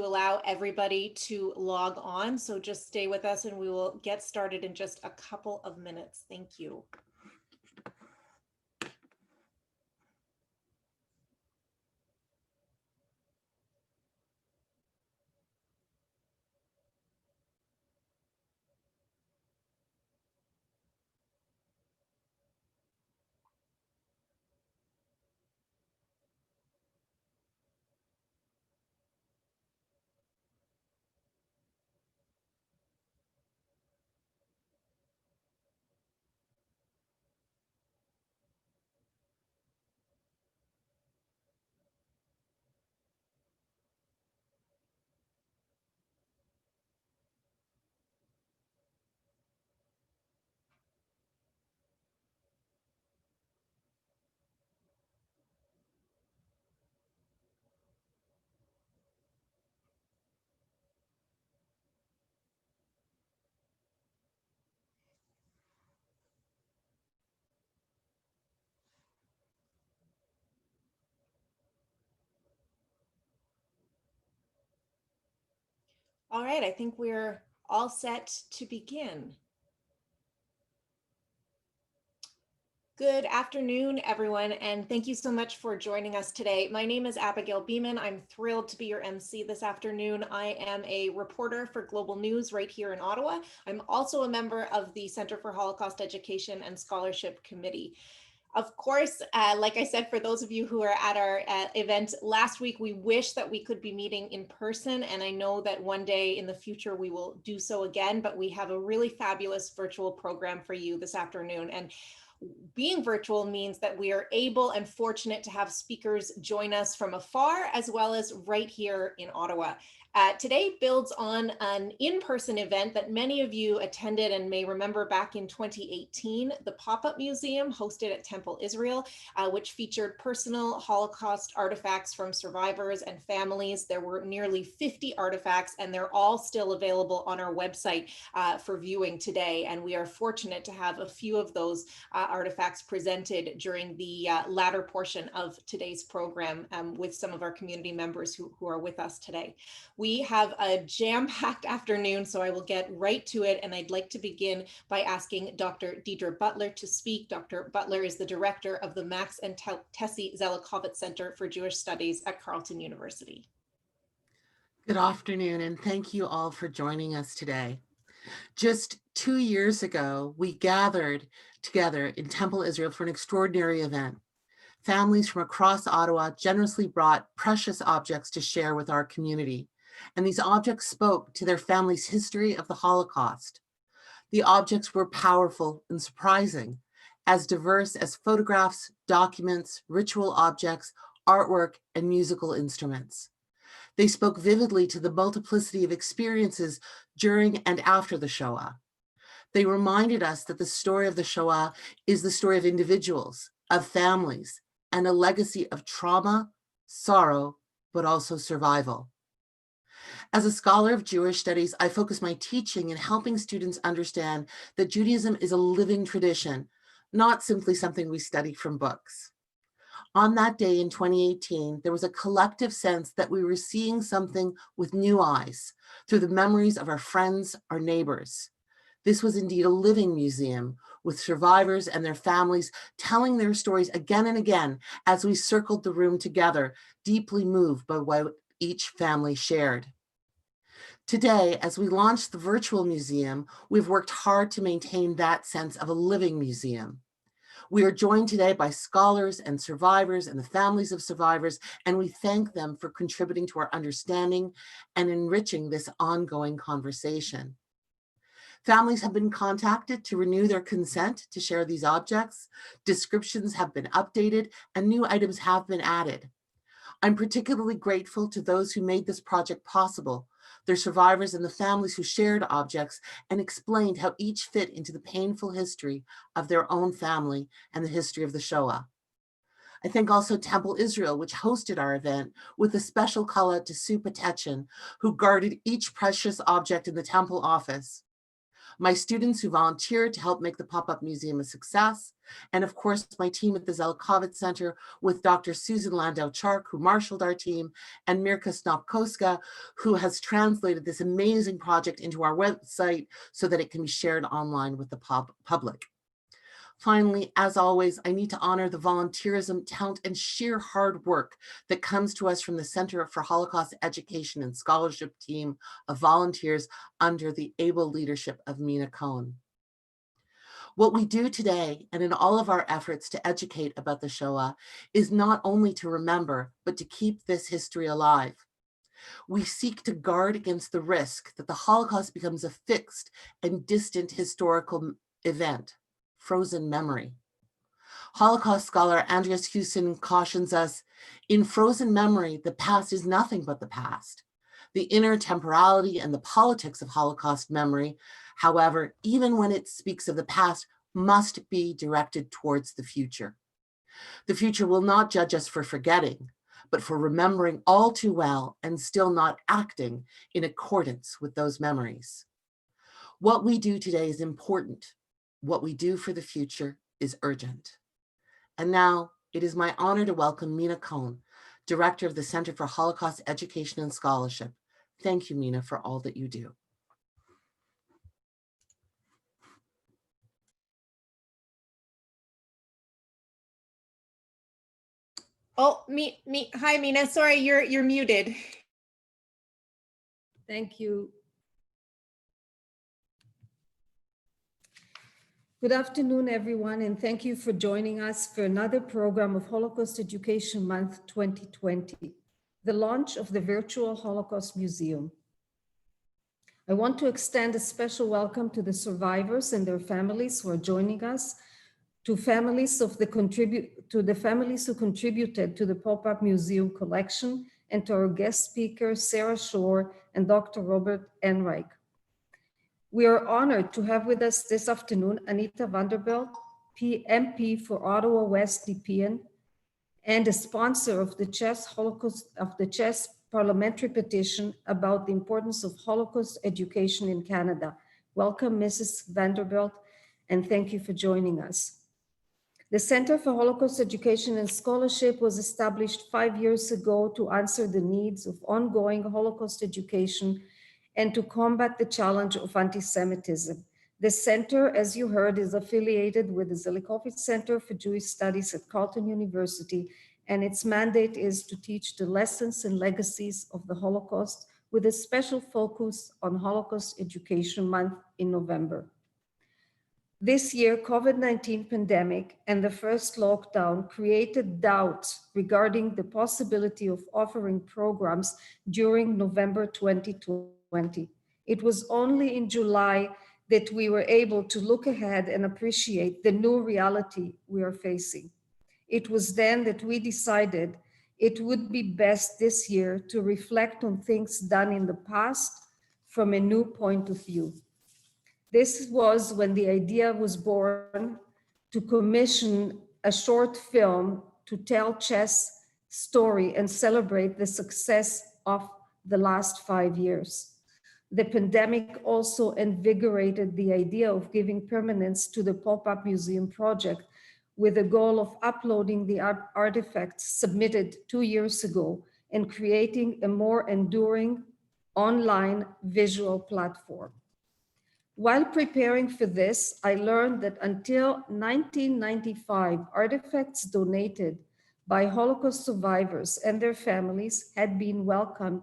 allow everybody to log on. So just stay with us and we will get started in just a couple of minutes. Thank you. All right, I think we're all set to begin. Good afternoon, everyone, and thank you so much for joining us today. My name is Abigail Beeman. I'm thrilled to be your MC this afternoon. I am a reporter for Global News right here in Ottawa. I'm also a member of the Center for Holocaust Education and Scholarship Committee. Of course, like I said, for those of you who are at our event last week, we wish that we could be meeting in person. And I know that one day in the future, we will do so again, but we have a really fabulous virtual program for you this afternoon. And being virtual means that we are able and fortunate to have speakers join us from afar, as well as right here in Ottawa. Today builds on an in-person event that many of you attended and may remember back in 2018, the Pop-Up Museum hosted at Temple Israel, which featured personal Holocaust artifacts from survivors and families. There were nearly 50 artifacts, and they're all still available on our website for viewing today. And we are fortunate to have a few of those artifacts presented during the latter portion of today's program with some of our community members who are with us today. We have a jam-packed afternoon, so I will get right to it. And I'd like to begin by asking Dr. Deidre Butler to speak. Dr. Butler is the director of the Max and Tessie Zelikovitz Centre for Jewish Studies at Carleton University. Good afternoon, and thank you all for joining us today. Just 2 years ago, we gathered together in Temple, Israel for an extraordinary event. Families from across Ottawa generously brought precious objects to share with our community, and these objects spoke to their family's history of the Holocaust. The objects were powerful and surprising, as diverse as photographs, documents, ritual objects, artwork, and musical instruments. They spoke vividly to the multiplicity of experiences during and after the Shoah. They reminded us that the story of the Shoah is the story of individuals, of families, and a legacy of trauma, sorrow, but also survival. As a scholar of Jewish studies, I focus my teaching in helping students understand that Judaism is a living tradition, not simply something we study from books. On that day in 2018, there was a collective sense that we were seeing something with new eyes through the memories of our friends, our neighbors. This was indeed a living museum with survivors and their families telling their stories again and again as we circled the room together, deeply moved by what each family shared. Today, as we launch the virtual museum, we've worked hard to maintain that sense of a living museum. We are joined today by scholars and survivors and the families of survivors, and we thank them for contributing to our understanding and enriching this ongoing conversation. Families have been contacted to renew their consent to share these objects. Descriptions have been updated and new items have been added. I'm particularly grateful to those who made this project possible, their survivors and the families who shared objects and explained how each fit into the painful history of their own family and the history of the Shoah. I thank also Temple Israel, which hosted our event, with a special call out to Sue Patechin, who guarded each precious object in the temple office. my students who volunteered to help make the pop-up museum a success, and of course, my team at the Zelikovitz Centre with Dr. Susan Landau-Chark, who marshaled our team, and Mirka Snopkowska, who has translated this amazing project into our website so that it can be shared online with the public. Finally, as always, I need to honor the volunteerism, talent, and sheer hard work that comes to us from the Center for Holocaust Education and Scholarship team of volunteers under the able leadership of Mina Cohen. What we do today, and in all of our efforts to educate about the Shoah, is not only to remember, but to keep this history alive. We seek to guard against the risk that the Holocaust becomes a fixed and distant historical event, frozen memory. Holocaust scholar Andreas Hewson cautions us, in frozen memory, the past is nothing but the past. The inner temporality and the politics of Holocaust memory, however, even when it speaks of the past, must be directed towards the future. The future will not judge us for forgetting, but for remembering all too well and still not acting in accordance with those memories. What we do today is important. What we do for the future is urgent. And now it is my honor to welcome Mina Cohen, Director of the Center for Holocaust Education and Scholarship. Thank you, Mina, for all that you do. Oh, hi, Mina. Sorry, you're muted. Thank you. Good afternoon, everyone, and thank you for joining us for another program of Holocaust Education Month 2020, the launch of the Virtual Holocaust Museum. I want to extend a special welcome to the survivors and their families who are joining us, to the families who contributed to the pop-up museum collection, and to our guest speakers, Sarah Shore and Dr. Robert Enright. We are honored to have with us this afternoon Anita Vanderbilt, MP for Ottawa West Nepean, and a sponsor of the CHES parliamentary petition about the importance of Holocaust education in Canada. Welcome, Mrs. Vanderbilt, and thank you for joining us. The Center for Holocaust Education and Scholarship was established 5 years ago to answer the needs of ongoing Holocaust education and to combat the challenge of anti-Semitism. The center, as you heard, is affiliated with the Zelikovitz Centre for Jewish Studies at Carleton University, and its mandate is to teach the lessons and legacies of the Holocaust with a special focus on Holocaust Education Month in November. This year, COVID-19 pandemic and the first lockdown created doubts regarding the possibility of offering programs during November 2020. It was only in July that we were able to look ahead and appreciate the new reality we are facing. It was then that we decided it would be best this year to reflect on things done in the past from a new point of view. This was when the idea was born to commission a short film to tell CHES story and celebrate the success of the last 5 years. The pandemic also invigorated the idea of giving permanence to the pop-up museum project with the goal of uploading the artifacts submitted 2 years ago and creating a more enduring online visual platform. While preparing for this, I learned that until 1995, artifacts donated by Holocaust survivors and their families had been welcomed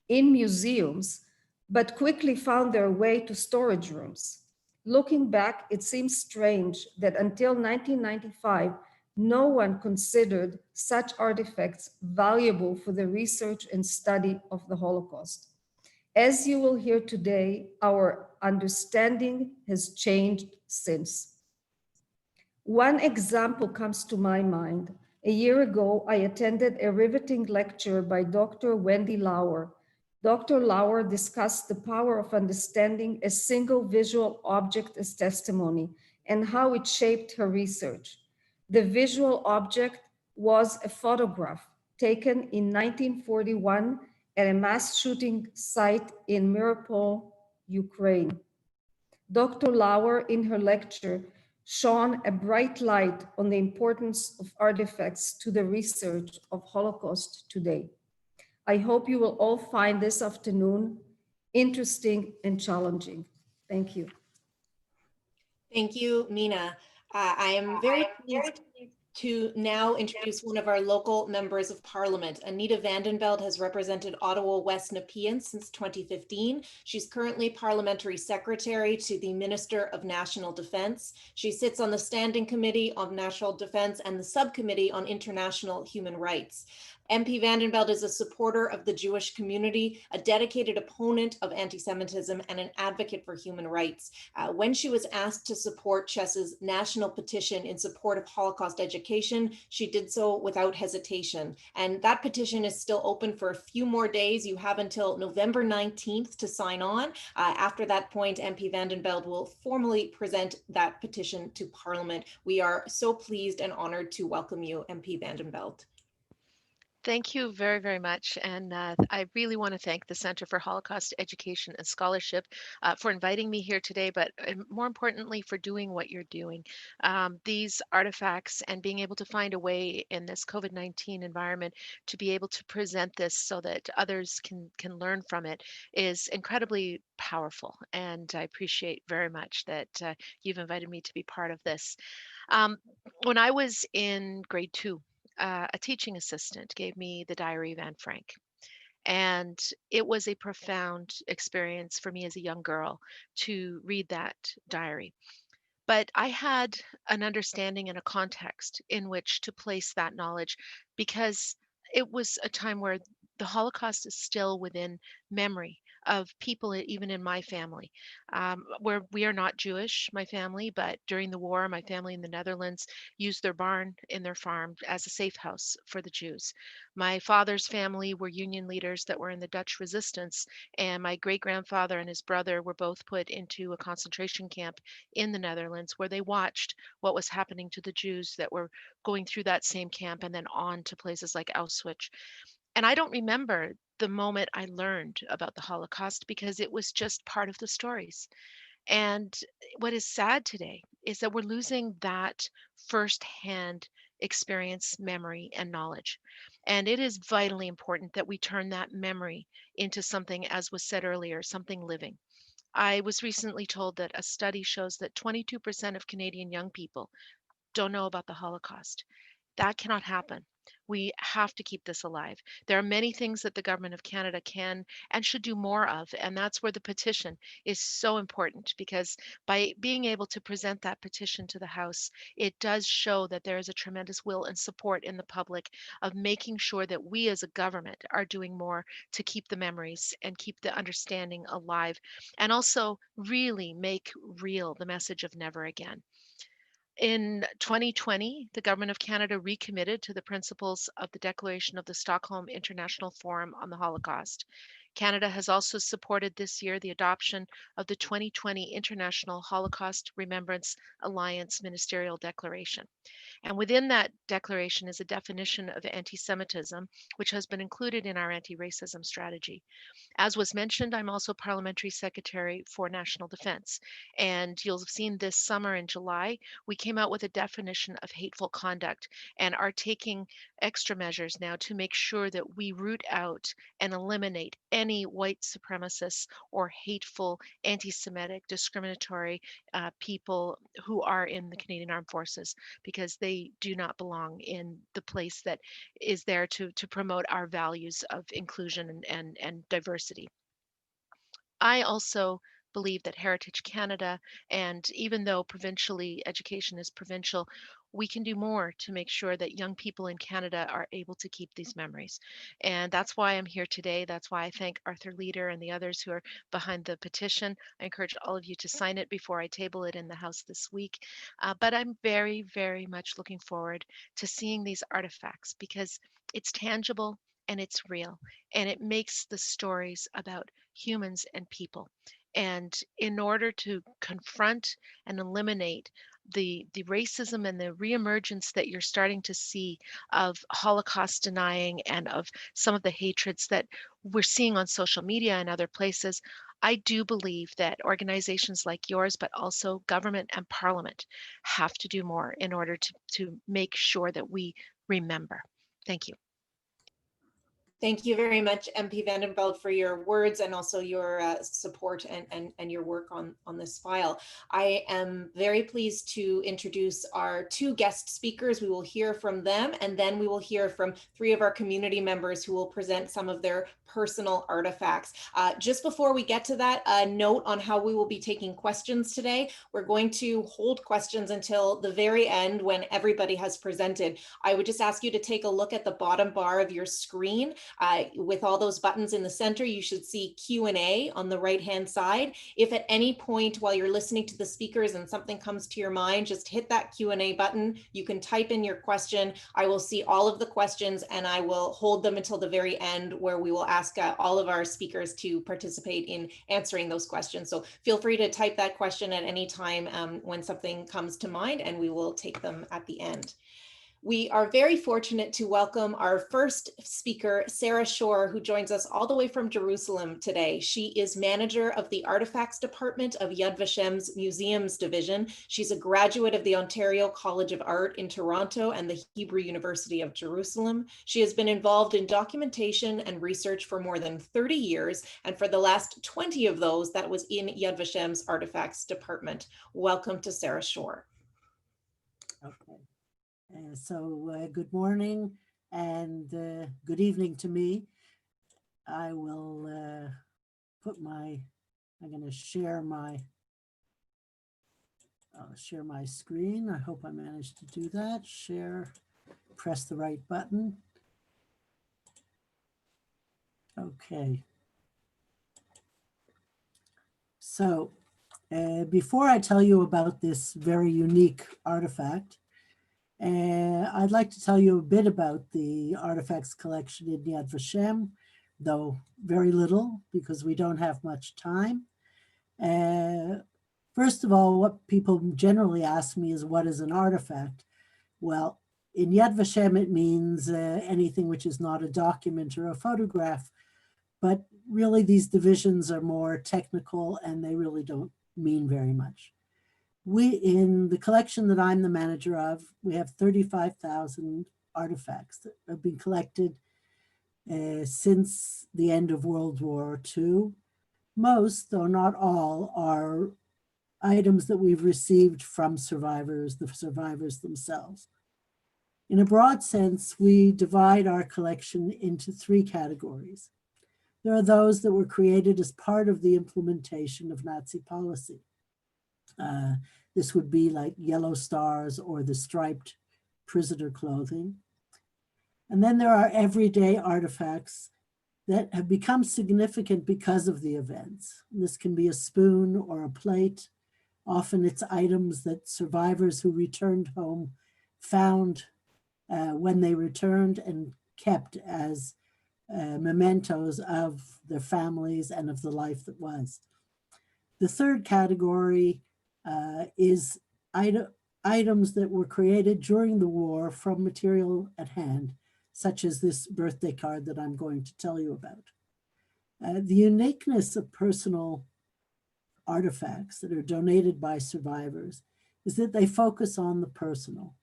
in museums, but quickly found their way to storage rooms. Looking back, it seems strange that until 1995, no one considered such artifacts valuable for the research and study of the Holocaust. As you will hear today, our understanding has changed since. One example comes to my mind. A year ago, I attended a riveting lecture by Dr. Wendy Lauer. Dr. Lauer discussed the power of understanding a single visual object as testimony and how it shaped her research. The visual object was a photograph taken in 1941 at a mass shooting site in Mariupol, Ukraine. Dr. Lauer, in her lecture, shone a bright light on the importance of artifacts to the research of Holocaust today. I hope you will all find this afternoon interesting and challenging. Thank you. Thank you, Mina. I am very pleased to now introduce one of our local members of parliament. Anita Vandenbeld has represented Ottawa West Nepean since 2015. She's currently parliamentary secretary to the Minister of National Defense. She sits on the Standing Committee on National Defense and the Subcommittee on International Human Rights. MP Vandenbeld is a supporter of the Jewish community, a dedicated opponent of anti-Semitism, and an advocate for human rights. When she was asked to support CHES's national petition in support of Holocaust education, she did so without hesitation. And that petition is still open for a few more days. You have until November 19th to sign on. After that point, MP Vandenbeld will formally present that petition to Parliament. We are so pleased and honored to welcome you, MP Vandenbeld. Thank you very, very much. And I really want to thank the Center for Holocaust Education and Scholarship for inviting me here today, but more importantly, for doing what you're doing. These artifacts and being able to find a way in this COVID-19 environment to be able to present this so that others can learn from it is incredibly powerful. And I appreciate very much that you've invited me to be part of this. When I was in grade 2, a teaching assistant gave me the diary of Anne Frank. And it was a profound experience for me as a young girl to read that diary. But I had an understanding and a context in which to place that knowledge because it was a time where the Holocaust is still within memory of people, even in my family. Where we are not Jewish, my family, but during the war, my family in the Netherlands used their barn in their farm as a safe house for the Jews. My father's family were Union leaders that were in the Dutch resistance, and my great grandfather and his brother were both put into a concentration camp in the Netherlands where they watched what was happening to the Jews that were going through that same camp and then on to places like Auschwitz. And I don't remember the moment I learned about the Holocaust because it was just part of the stories. And what is sad today is that we're losing that firsthand experience, memory, and knowledge. And it is vitally important that we turn that memory into something, as was said earlier, something living. I was recently told that a study shows that 22% of Canadian young people don't know about the Holocaust. That cannot happen. We have to keep this alive. There are many things that the government of Canada can and should do more of, and that's where the petition is so important because by being able to present that petition to the House, it does show that there is a tremendous will and support in the public of making sure that we as a government are doing more to keep the memories and keep the understanding alive, and also really make real the message of never again. In 2020, the Government of Canada recommitted to the principles of the Declaration of the Stockholm International Forum on the Holocaust. Canada has also supported this year the adoption of the 2020 International Holocaust Remembrance Alliance Ministerial Declaration. And within that declaration is a definition of anti Semitism, which has been included in our anti racism strategy. As was mentioned, I'm also Parliamentary Secretary for National Defense. And you'll have seen this summer in July, we came out with a definition of hateful conduct and are taking extra measures now to make sure that we root out and eliminate any white supremacists or hateful, anti Semitic, discriminatory people who are in the Canadian Armed Forces because they do not belong in the place that is there to promote our values of inclusion and diversity. I also believe that Heritage Canada, and even though provincially education is provincial, we can do more to make sure that young people in Canada are able to keep these memories. And that's why I'm here today. That's why I thank Arthur Leader and the others who are behind the petition. I encourage all of you to sign it before I table it in the House this week. But I'm very, very much looking forward to seeing these artifacts because it's tangible and it's real and it makes the stories about humans and people. And in order to confront and eliminate the racism and the reemergence that you're starting to see of Holocaust denying and of some of the hatreds that we're seeing on social media and other places, I do believe that organizations like yours, but also government and parliament, have to do more in order to make sure that we remember. Thank you. Thank you very much, MP Vandenveld, for your words and also your support and your work on this file. I am very pleased to introduce our two guest speakers. We will hear from them, and then we will hear from three of our community members who will present some of their personal artifacts. Just before we get to that, a note on how we will be taking questions today. We're going to hold questions until the very end when everybody has presented. I would just ask you to take a look at the bottom bar of your screen. With all those buttons in the center, you should see Q&A on the right-hand side. If at any point while you're listening to the speakers and something comes to your mind, just hit that Q&A button. You can type in your question. I will see all of the questions and I will hold them until the very end, where we will ask all of our speakers to participate in answering those questions. So feel free to type that question at any time when something comes to mind, and we will take them at the end. We are very fortunate to welcome our first speaker, Sarah Shore, who joins us all the way from Jerusalem today. She is manager of the Artifacts Department of Yad Vashem's Museums Division. She's a graduate of the Ontario College of Art in Toronto and the Hebrew University of Jerusalem. She has been involved in documentation and research for more than 30 years, and for the last 20 of those, that was in Yad Vashem's Artifacts Department. Welcome to Sarah Shore. Okay. Good morning and good evening to me. I will I'm going to share my screen. I hope I managed to do that. Share, press the right button. Okay. So before I tell you about this very unique artifact, I'd like to tell you a bit about the artifacts collection in Yad Vashem, though very little because we don't have much time. First of all, what people generally ask me is, what is an artifact? Well, in Yad Vashem, it means anything which is not a document or a photograph, but really these divisions are more technical and they really don't mean very much. In the collection that I'm the manager of, we have 35,000 artifacts that have been collected since the end of World War II. Most, though not all, are items that we've received from survivors, the survivors themselves. In a broad sense, we divide our collection into three categories. There are those that were created as part of the implementation of Nazi policy. This would be like yellow stars or the striped prisoner clothing. And then there are everyday artifacts that have become significant because of the events. This can be a spoon or a plate. Often it's items that survivors who returned home found when they returned and kept as mementos of their families and of the life that was. The third category is items that were created during the war from material at hand, such as this birthday card that I'm going to tell you about. The uniqueness of personal artifacts that are donated by survivors is that they focus on the personal.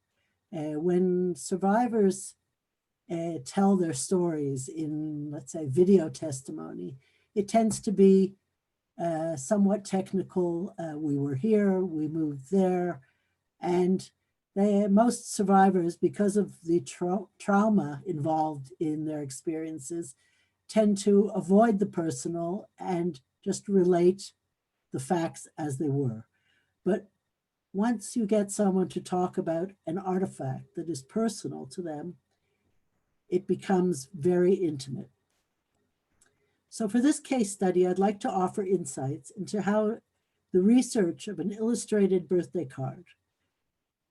When survivors tell their stories in, let's say, video testimony, it tends to be somewhat technical. We were here, we moved there, and most survivors, because of the trauma involved in their experiences, tend to avoid the personal and just relate the facts as they were. But once you get someone to talk about an artifact that is personal to them, it becomes very intimate. So for this case study, I'd like to offer insights into how the research of an illustrated birthday card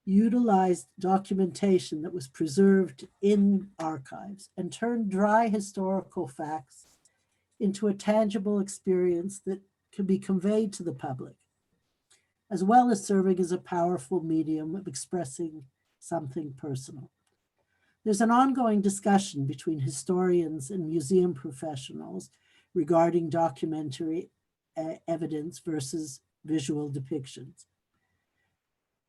utilized documentation that was preserved in archives and turned dry historical facts into a tangible experience that can be conveyed to the public, as well as serving as a powerful medium of expressing something personal. There's an ongoing discussion between historians and museum professionals regarding documentary evidence versus visual depictions.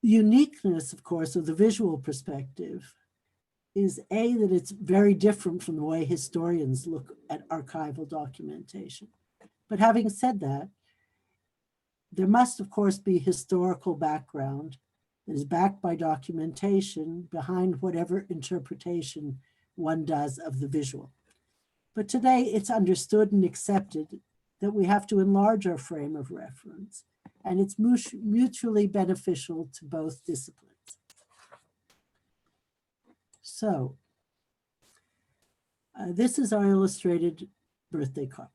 The uniqueness, of course, of the visual perspective is that it's very different from the way historians look at archival documentation. But having said that, there must, of course, be historical background that is backed by documentation behind whatever interpretation one does of the visual. But today it's understood and accepted that we have to enlarge our frame of reference, and it's mutually beneficial to both disciplines. So, this is our illustrated birthday card.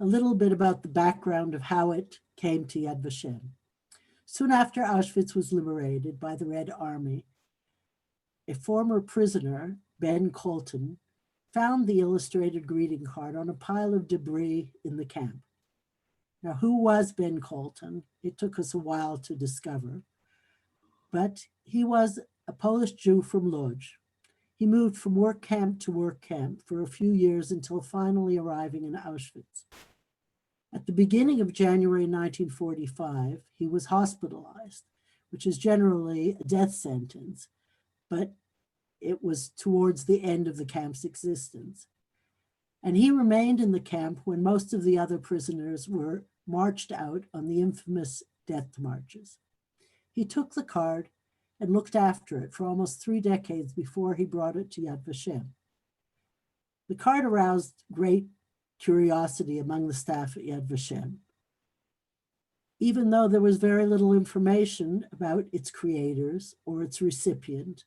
A little bit about the background of how it came to Yad Vashem. Soon after Auschwitz was liberated by the Red Army, a former prisoner, Ben Colton, found the illustrated greeting card on a pile of debris in the camp. Now, who was Ben Colton? It took us a while to discover, but he was a Polish Jew from Lodz. He moved from work camp to work camp for a few years until finally arriving in Auschwitz. At the beginning of January 1945, he was hospitalized, which is generally a death sentence, but it was towards the end of the camp's existence. And he remained in the camp when most of the other prisoners were marched out on the infamous death marches. He took the card and looked after it for almost 3 decades before he brought it to Yad Vashem. The card aroused great curiosity among the staff at Yad Vashem, even though there was very little information about its creators or its recipient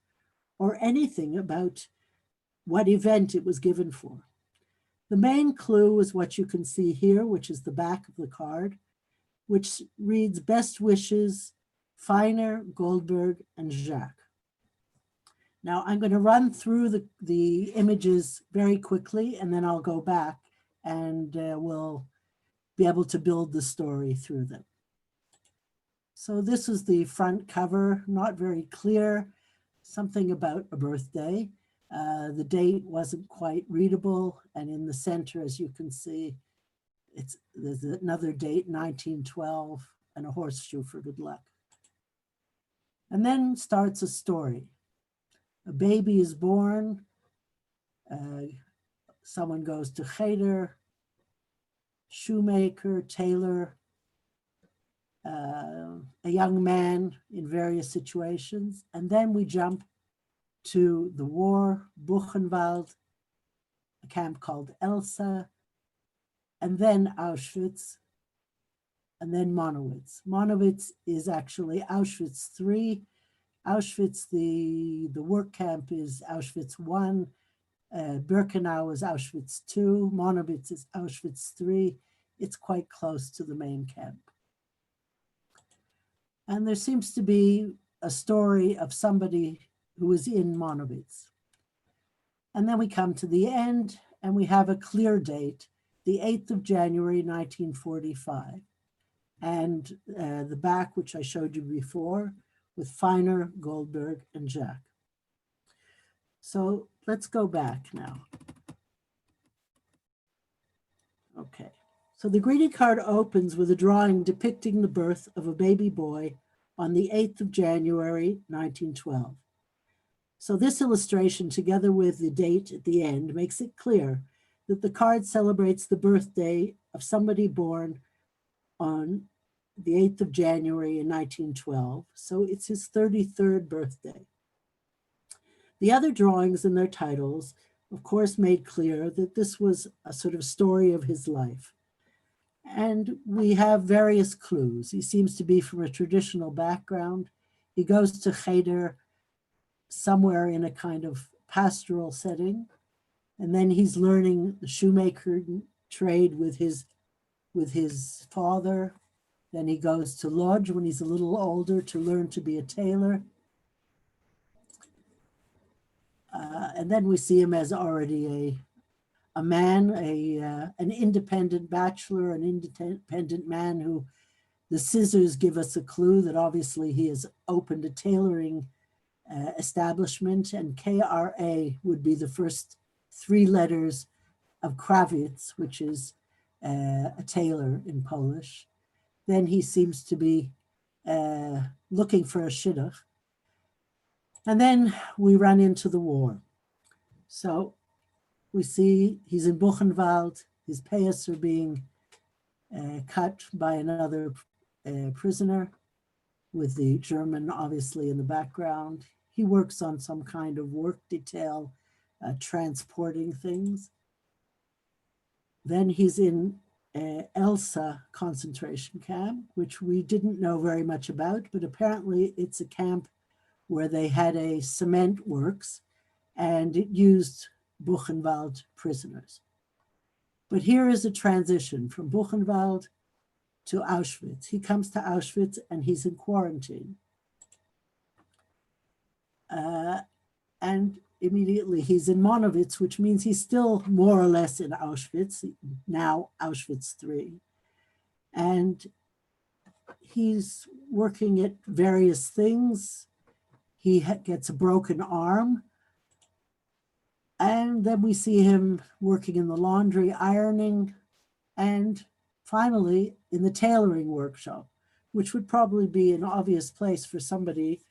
or anything about what event it was given for. The main clue is what you can see here, which is the back of the card, which reads "Best wishes, Feiner, Goldberg, and Jacques." Now I'm going to run through the images very quickly, and then I'll go back and we'll be able to build the story through them. So this is the front cover, not very clear, something about a birthday. The date wasn't quite readable, and in the center, as you can see, there's another date, 1912, and a horseshoe for good luck. And then starts a story. A baby is born, someone goes to Cheder, shoemaker, tailor, a young man in various situations. And then we jump to the war, Buchenwald, a camp called Elsa, and then Auschwitz, and then Monowitz. Monowitz is actually Auschwitz III. Auschwitz, the work camp is Auschwitz I. Birkenau is Auschwitz II. Monowitz is Auschwitz III. It's quite close to the main camp. And there seems to be a story of somebody who was in Monowitz. And then we come to the end, and we have a clear date, the 8th of January, 1945. And the back, which I showed you before, with Feiner, Goldberg, and Jacques. So let's go back now. Okay, so the greeting card opens with a drawing depicting the birth of a baby boy on the 8th of January, 1912. So this illustration, together with the date at the end, makes it clear that the card celebrates the birthday of somebody born on the 8th of January in 1912. So it's his 33rd birthday. The other drawings and their titles, of course, made clear that this was a sort of story of his life. And we have various clues. He seems to be from a traditional background. He goes to Cheder somewhere in a kind of pastoral setting. And then he's learning the shoemaker trade with his father. Then he goes to Lodz when he's a little older to learn to be a tailor. And then we see him as already a man, an independent bachelor, an independent man who the scissors give us a clue that obviously he has opened a tailoring establishment, and KRA would be the first three letters of krawiec, which is a tailor in Polish. Then he seems to be looking for a shidduch. And then we run into the war. So we see he's in Buchenwald, his payas are being cut by another prisoner with the German obviously in the background. He works on some kind of work detail, transporting things. Then he's in Elsa concentration camp, which we didn't know very much about, but apparently it's a camp where they had a cement works and it used Buchenwald prisoners. But here is a transition from Buchenwald to Auschwitz. He comes to Auschwitz and he's in quarantine. And immediately he's in Monowitz, which means he's still more or less in Auschwitz, now Auschwitz III. And he's working at various things. He gets a broken arm. And then we see him working in the laundry, ironing, and finally in the tailoring workshop, which would probably be an obvious place for somebody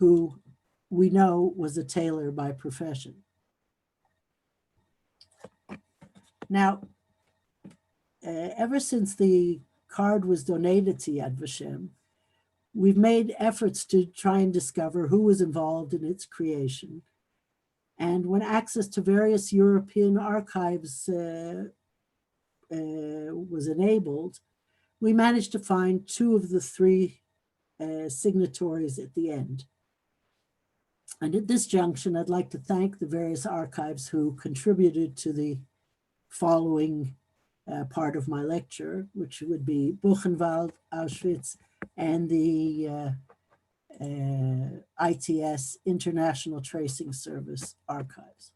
who we know was a tailor by profession. Now, ever since the card was donated to Yad Vashem, we've made efforts to try and discover who was involved in its creation. And when access to various European archives was enabled, we managed to find two of the three signatories at the end. And at this junction, I'd like to thank the various archives who contributed to the following part of my lecture, which would be Buchenwald, Auschwitz, and the ITS, International Tracing Service archives.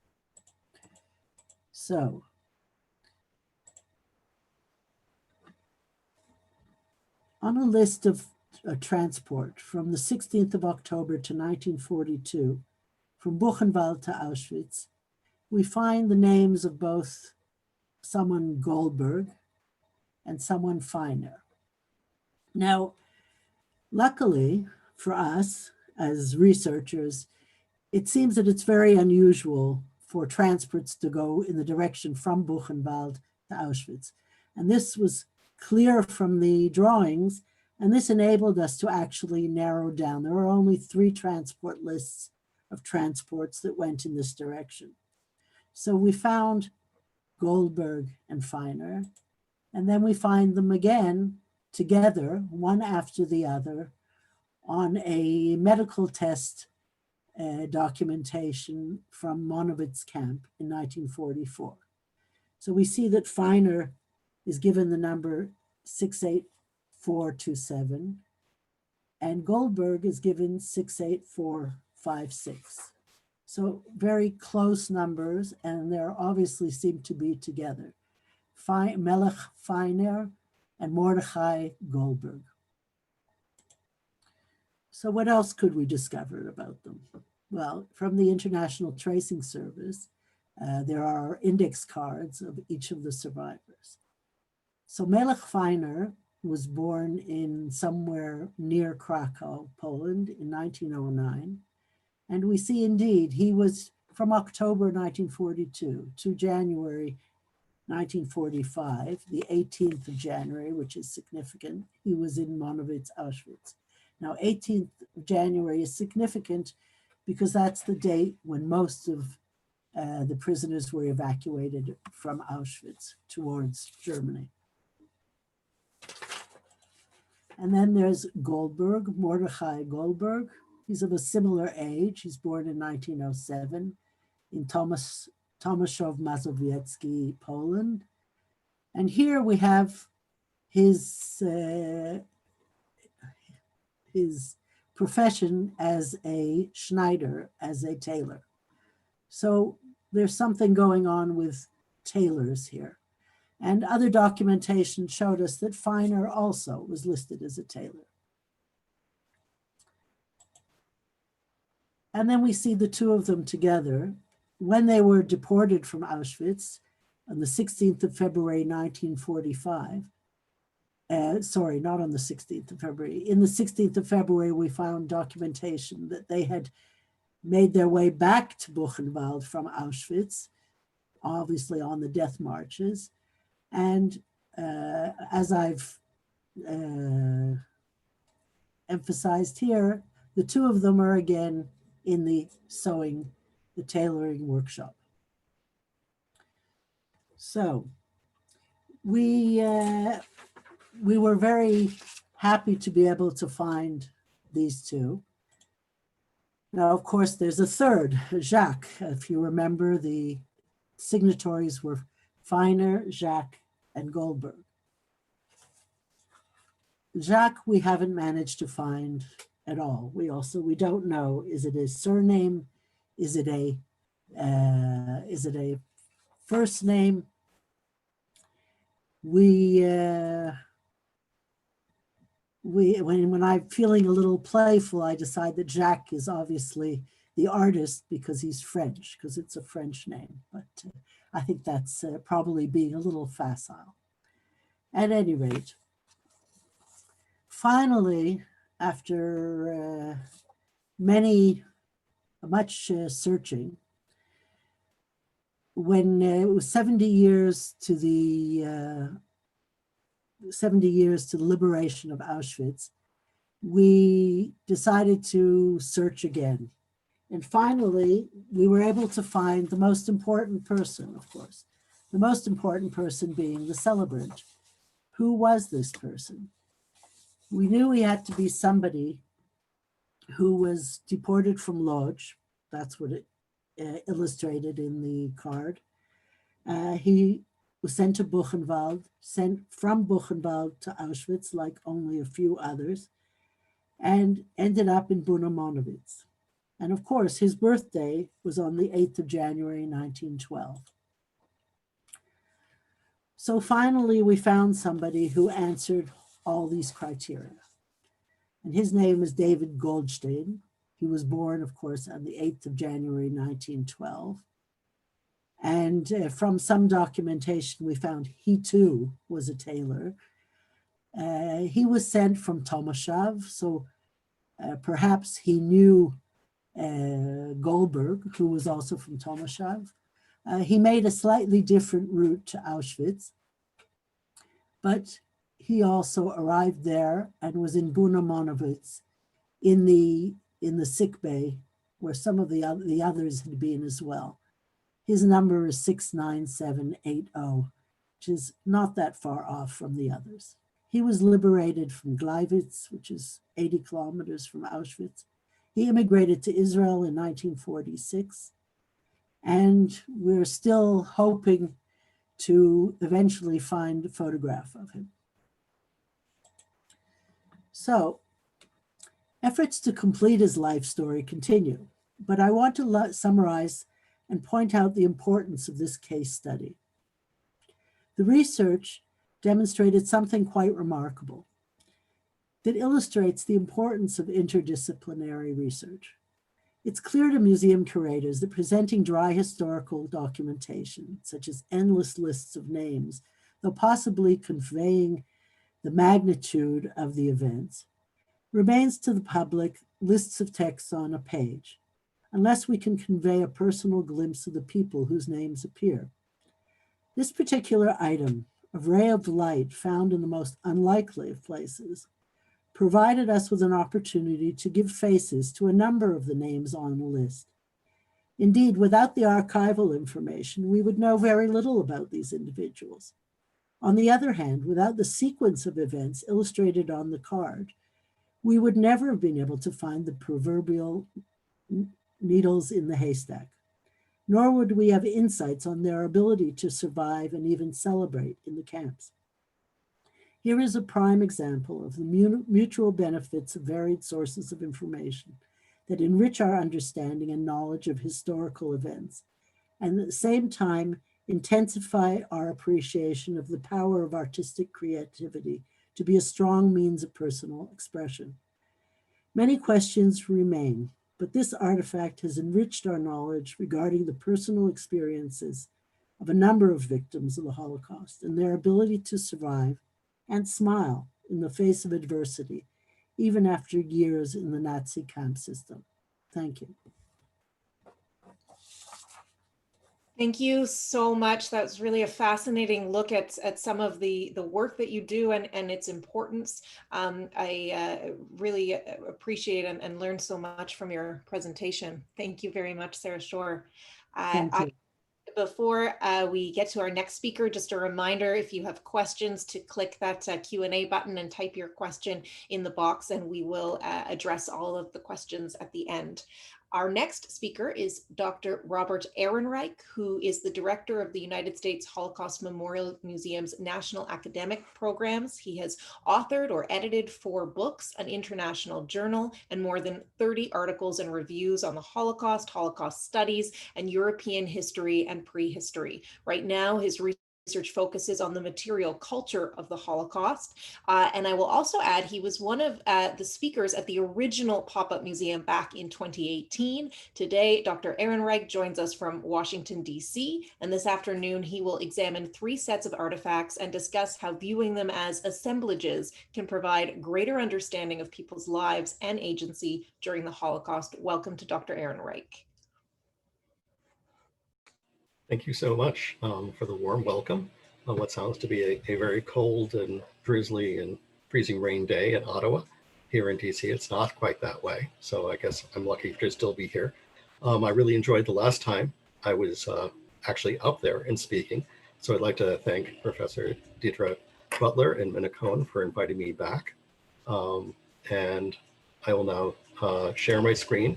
So, on a list of transport from the 16th of October to 1942, from Buchenwald to Auschwitz, we find the names of both someone Goldberg and someone Feiner. Now, luckily for us as researchers, it seems that it's very unusual for transports to go in the direction from Buchenwald to Auschwitz. And this was clear from the drawings, and this enabled us to actually narrow down. There were only 3 transport lists of transports that went in this direction. So we found Goldberg and Feiner, and then we find them again together, one after the other, on a medical test documentation from Monowitz camp in 1944. So we see that Feiner is given the number 68427, and Goldberg is given 68456. So very close numbers, and they obviously seem to be together. Melech Feiner and Mordechai Goldberg. So what else could we discover about them? Well, from the International Tracing Service, there are index cards of each of the survivors. So Melech Feiner was born in somewhere near Krakow, Poland in 1909. And we see indeed, he was from October 1942 to January 1945, the 18th of January, which is significant. He was in Monowitz, Auschwitz. Now, 18th of January is significant because that's the date when most of the prisoners were evacuated from Auschwitz towards Germany. And then there's Goldberg, Mordechai Goldberg. He's of a similar age. He's born in 1907 in Tomaszów Mazowiecki, Poland. And here we have his profession as a Schneider, as a tailor. So there's something going on with tailors here. And other documentation showed us that Feiner also was listed as a tailor. And then we see the two of them together. When they were deported from Auschwitz on the 16th of February, 1945, sorry, not on the 16th of February. In the 16th of February, we found documentation that they had made their way back to Buchenwald from Auschwitz, obviously on the death marches. And as I've emphasized here, the two of them are again in the sewing, the tailoring workshop. So we were very happy to be able to find these two. Now, of course, there's a third, Jacques. If you remember, the signatories were Feiner, Jacques, and Goldberg. Jacques, we haven't managed to find at all. We don't know, is it his surname? Is it a first name? When I'm feeling a little playful, I decide that Jacques is obviously the artist because he's French, because it's a French name. But I think that's probably being a little facile. At any rate, finally, after much searching, when it was 70 years to the liberation of Auschwitz, we decided to search again. And finally, we were able to find the most important person, of course, the most important person being the celebrant. Who was this person? We knew he had to be somebody who was deported from Lodz. That's what it illustrated in the card. He was sent to Buchenwald, sent from Buchenwald to Auschwitz, like only a few others, and ended up in Monowitz. And of course, his birthday was on the 8th of January, 1912. So finally, we found somebody who answered all these criteria. And his name is David Goldstein. He was born, of course, on the 8th of January, 1912. And from some documentation, we found he too was a tailor. He was sent from Tomaszów, so perhaps he knew Goldberg, who was also from Tomaszów. He made a slightly different route to Auschwitz, but he also arrived there and was in Monowitz in the sick bay where some of the others had been as well. His number is 69780, which is not that far off from the others. He was liberated from Gleiwitz, which is 80 kilometers from Auschwitz. He immigrated to Israel in 1946, and we're still hoping to eventually find a photograph of him. So, efforts to complete his life story continue, but I want to summarize and point out the importance of this case study. The research demonstrated something quite remarkable that illustrates the importance of interdisciplinary research. It's clear to museum curators that presenting dry historical documentation, such as endless lists of names, though possibly conveying the magnitude of the events, remains to the public lists of texts on a page, unless we can convey a personal glimpse of the people whose names appear. This particular item, a ray of light found in the most unlikely of places, provided us with an opportunity to give faces to a number of the names on the list. Indeed, without the archival information, we would know very little about these individuals. On the other hand, without the sequence of events illustrated on the card, we would never have been able to find the proverbial needles in the haystack, nor would we have insights on their ability to survive and even celebrate in the camps. Here is a prime example of the mutual benefits of varied sources of information that enrich our understanding and knowledge of historical events, and at the same time intensify our appreciation of the power of artistic creativity to be a strong means of personal expression. Many questions remain, but this artifact has enriched our knowledge regarding the personal experiences of a number of victims of the Holocaust and their ability to survive and smile in the face of adversity, even after years in the Nazi camp system. Thank you. Thank you so much. That was really a fascinating look at some of the work that you do and its importance. I really appreciate and learned so much from your presentation. Thank you very much, Sarah Shore. Thank you. Before we get to our next speaker, just a reminder, if you have questions, to click that Q&A button and type your question in the box, and we will address all of the questions at the end. Our next speaker is Dr. Robert Ehrenreich, who is the director of the United States Holocaust Memorial Museum's National Academic Programs. He has authored or edited 4 books, an international journal, and more than 30 articles and reviews on the Holocaust, Holocaust studies, and European history and prehistory. Right now, his research focuses on the material culture of the Holocaust. And I will also add, he was one of the speakers at the original pop-up museum back in 2018. Today, Dr. Ehrenreich joins us from Washington, D.C., and this afternoon he will examine 3 sets of artifacts and discuss how viewing them as assemblages can provide greater understanding of people's lives and agency during the Holocaust. Welcome to Dr. Ehrenreich. Thank you so much for the warm welcome on what sounds to be a very cold and drizzly and freezing rain day in Ottawa. Here in DC, it's not quite that way, so I guess I'm lucky to still be here. I really enjoyed the last time I was actually up there and speaking, so I'd like to thank Professor Deidre Butler and Minna Cohen for inviting me back. And I will now share my screen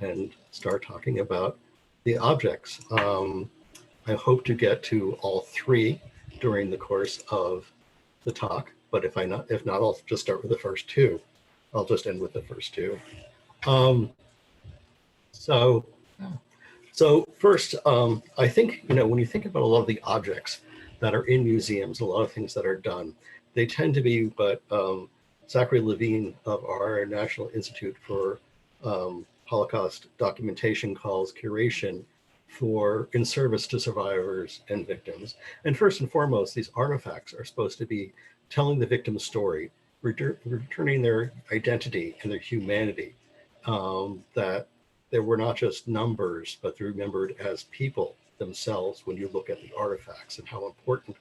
and start talking about the objects. I hope to get to all 3 during the course of the talk, but if not, I'll just start with the first 2. I'll just end with the first 2. So first, I think, when you think about a lot of the objects that are in museums, a lot of things that are done, they tend to be what Zachary Levine of our National Institute for Holocaust Documentation calls curation, in service to survivors and victims. And first and foremost, these artifacts are supposed to be telling the victim's story, returning their identity and their humanity, that they were not just numbers, but they're remembered as people themselves when you look at the artifacts and how important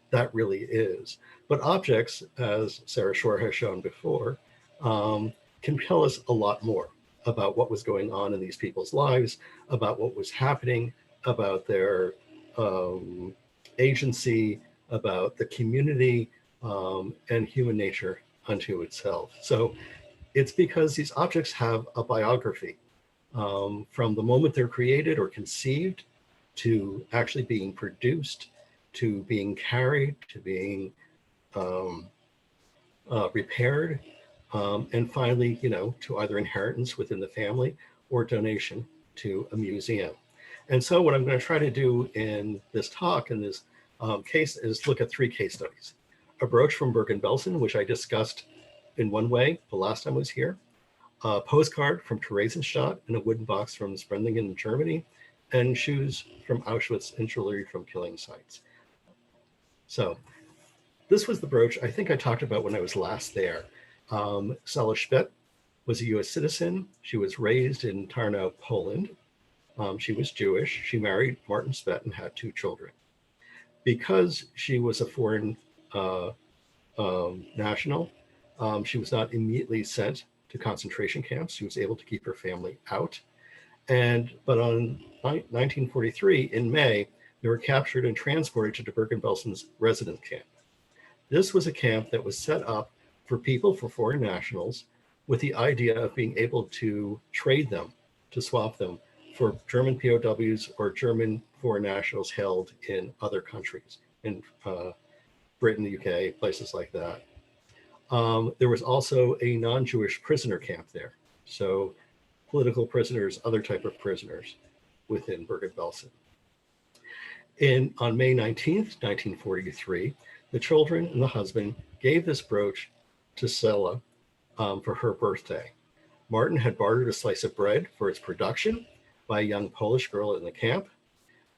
that really is. But objects, as Sarah Shore has shown before, can tell us a lot more about what was going on in these people's lives, about what was happening, about their agency, about the community, and human nature unto itself. So it's because these objects have a biography from the moment they're created or conceived to actually being produced, to being carried, to being repaired, and finally, to either inheritance within the family or donation to a museum. And so what I'm going to try to do in this talk, in this case, is look at 3 case studies. A brooch from Bergen-Belsen, which I discussed in one way the last time I was here, a postcard from Theresienstadt in a wooden box from Sprendlingen, Germany, and shoes from Auschwitz and jewelry from killing sites. So this was the brooch I think I talked about when I was last there. Sala Spett was a US citizen. She was raised in Tarnow, Poland. She was Jewish. She married Martin Spett and had 2 children. Because she was a foreign national, she was not immediately sent to concentration camps. She was able to keep her family out. But on 1943, in May, they were captured and transported to Bergen-Belsen's residence camp. This was a camp that was set up for people, for foreign nationals, with the idea of being able to trade them, to swap them for German POWs or German foreign nationals held in other countries, in Britain, the UK, places like that. There was also a non-Jewish prisoner camp there. So political prisoners, other type of prisoners within Bergen-Belsen. On May 19th, 1943, the children and the husband gave this brooch to Sela for her birthday. Martin had bartered a slice of bread for its production by a young Polish girl in the camp.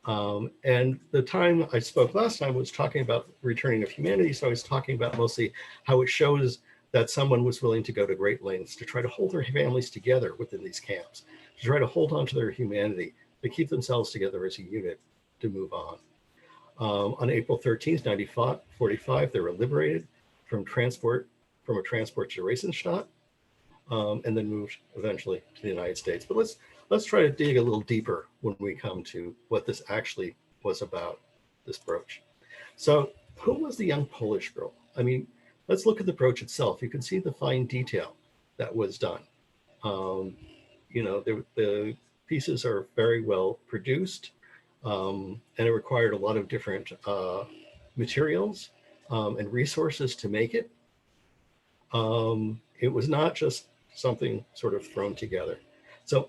And the time I spoke last time was talking about returning of humanity. So I was talking about mostly how it shows that someone was willing to go to great lengths to try to hold their families together within these camps, to try to hold on to their humanity, to keep themselves together as a unit, to move on. On April 13th, 1945, they were liberated from a transport to Theresienstadt, and then moved eventually to the United States. But let's try to dig a little deeper when we come to what this actually was about, this brooch. So who was the young Polish girl? I mean, let's look at the brooch itself. You can see the fine detail that was done. The pieces are very well produced, and it required a lot of different materials and resources to make it. It was not just something sort of thrown together. So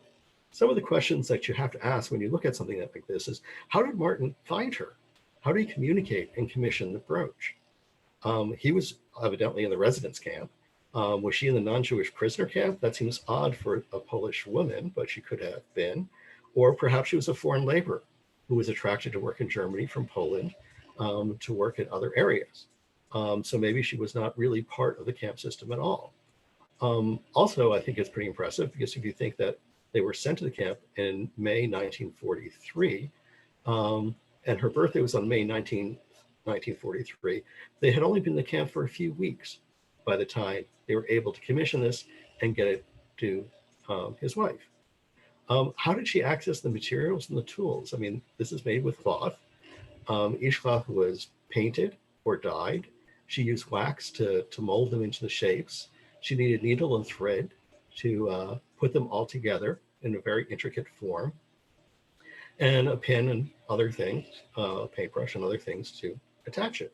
some of the questions that you have to ask when you look at something like this is, how did Martin find her? How did he communicate and commission the brooch? He was evidently in the residence camp. Was she in the non-Jewish prisoner camp? That seems odd for a Polish woman, but she could have been. Or perhaps she was a foreign laborer who was attracted to work in Germany from Poland to work in other areas. So maybe she was not really part of the camp system at all. Also, I think it's pretty impressive because if you think that they were sent to the camp in May 1943, and her birthday was on May 19th, 1943, they had only been in the camp for a few weeks by the time they were able to commission this and get it to his wife. How did she access the materials and the tools? I mean, this is made with cloth. Each cloth was painted or dyed. She used wax to mold them into the shapes. She needed needle and thread to put them all together in a very intricate form, and a pin and other things, paintbrush and other things to attach it.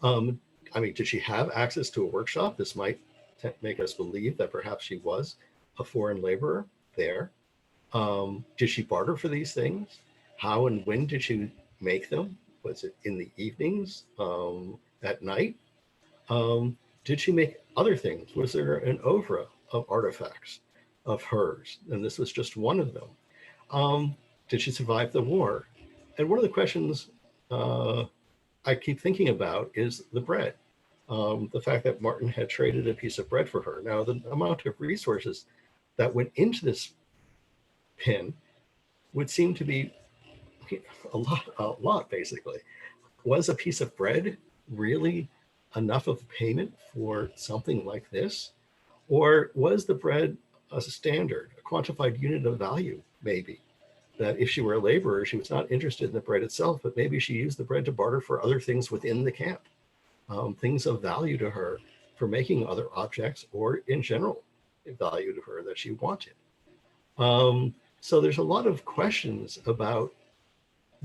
I mean, did she have access to a workshop? This might make us believe that perhaps she was a foreign laborer there. Did she barter for these things? How and when did she make them? Was it in the evenings, at night? Did she make other things? Was there an oeuvre of artifacts of hers? And this was just one of them. Did she survive the war? And one of the questions I keep thinking about is the bread. The fact that Martin had traded a piece of bread for her. Now, the amount of resources that went into this pin would seem to be a lot basically. Was a piece of bread really enough of payment for something like this? Or was the bread a standard, a quantified unit of value, maybe? That if she were a laborer, she was not interested in the bread itself, but maybe she used the bread to barter for other things within the camp, things of value to her for making other objects, or in general, value to her that she wanted. So there's a lot of questions about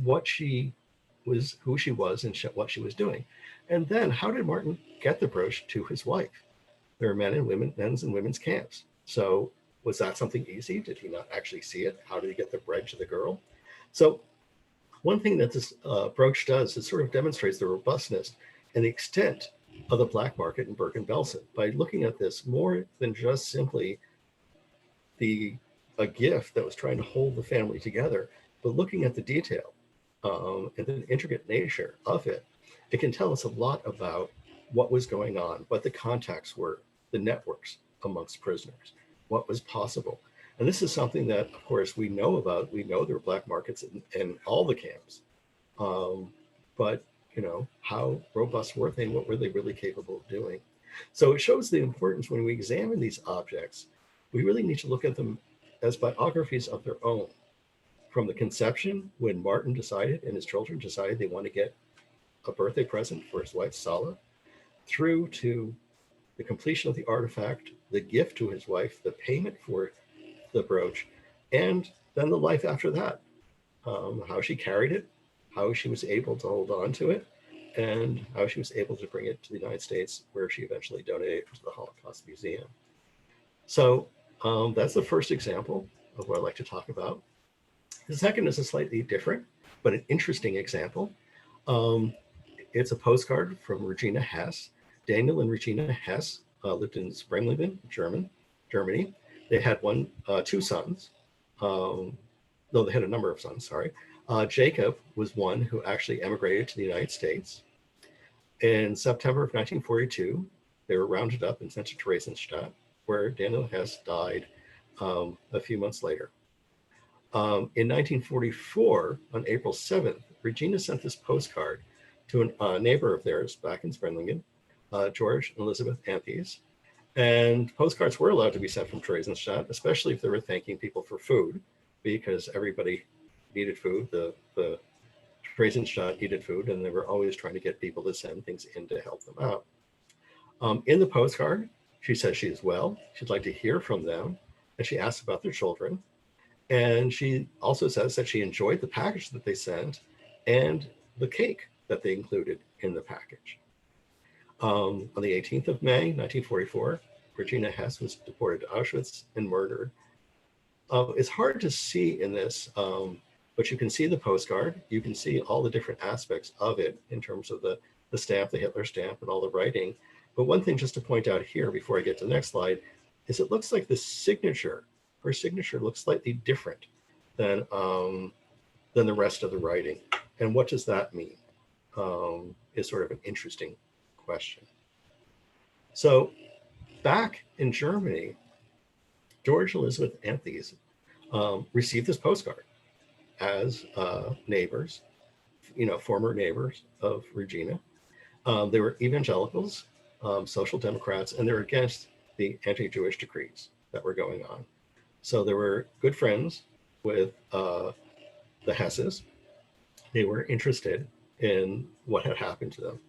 what she was, who she was, and what she was doing. And then how did Martin get the brooch to his wife? There are men's and women's camps. So was that something easy? Did he not actually see it? How did he get the bread to the girl? So one thing that this brooch does is sort of demonstrates the robustness and the extent of the black market in Bergen-Belsen by looking at this more than just simply a gift that was trying to hold the family together, but looking at the detail and the intricate nature of it. It can tell us a lot about what was going on, what the contacts were, the networks amongst prisoners, what was possible. And this is something that, of course, we know about. We know there are black markets in all the camps. But, you know, how robust were they and what were they really capable of doing? So it shows the importance when we examine these objects, we really need to look at them as biographies of their own. From the conception, when Martin decided and his children decided they want to get a birthday present for his wife, Sala, through to the completion of the artifact, the gift to his wife, the payment for the brooch, and then the life after that, how she carried it, how she was able to hold on to it, and how she was able to bring it to the United States, where she eventually donated it to the Holocaust Museum. So that's the first example of what I'd like to talk about. The second is a slightly different, but an interesting example. It's a postcard from Regina Hess. Daniel and Regina Hess lived in Sprenglingen, Germany. They had two sons. No, they had a number of sons, sorry. Jacob was one who actually emigrated to the United States. In September of 1942, they were rounded up and sent to Theresienstadt, where Daniel Hess died a few months later. In 1944, on April 7th, Regina sent this postcard to a neighbor of theirs back in Sprenglingen, George and Elizabeth Anthes. And postcards were allowed to be sent from Theresienstadt, especially if they were thanking people for food, because everybody needed food. The Theresienstadt needed food, and they were always trying to get people to send things in to help them out. In the postcard, she says she is well, she'd like to hear from them, and she asks about their children. And she also says that she enjoyed the package that they sent and the cake that they included in the package. On the 18th of May, 1944, Regina Hess was deported to Auschwitz and murdered. It's hard to see in this, but you can see the postcard. You can see all the different aspects of it in terms of the stamp, the Hitler stamp, and all the writing. But one thing just to point out here before I get to the next slide is it looks like the signature, her signature looks slightly different than the rest of the writing. And what does that mean? Is sort of an interesting question. So back in Germany, George and Elizabeth Anthes received this postcard as neighbors, former neighbors of Regina. They were evangelicals, social democrats, and they were against the anti-Jewish decrees that were going on. So they were good friends with the Hesses. They were interested in what had happened to them.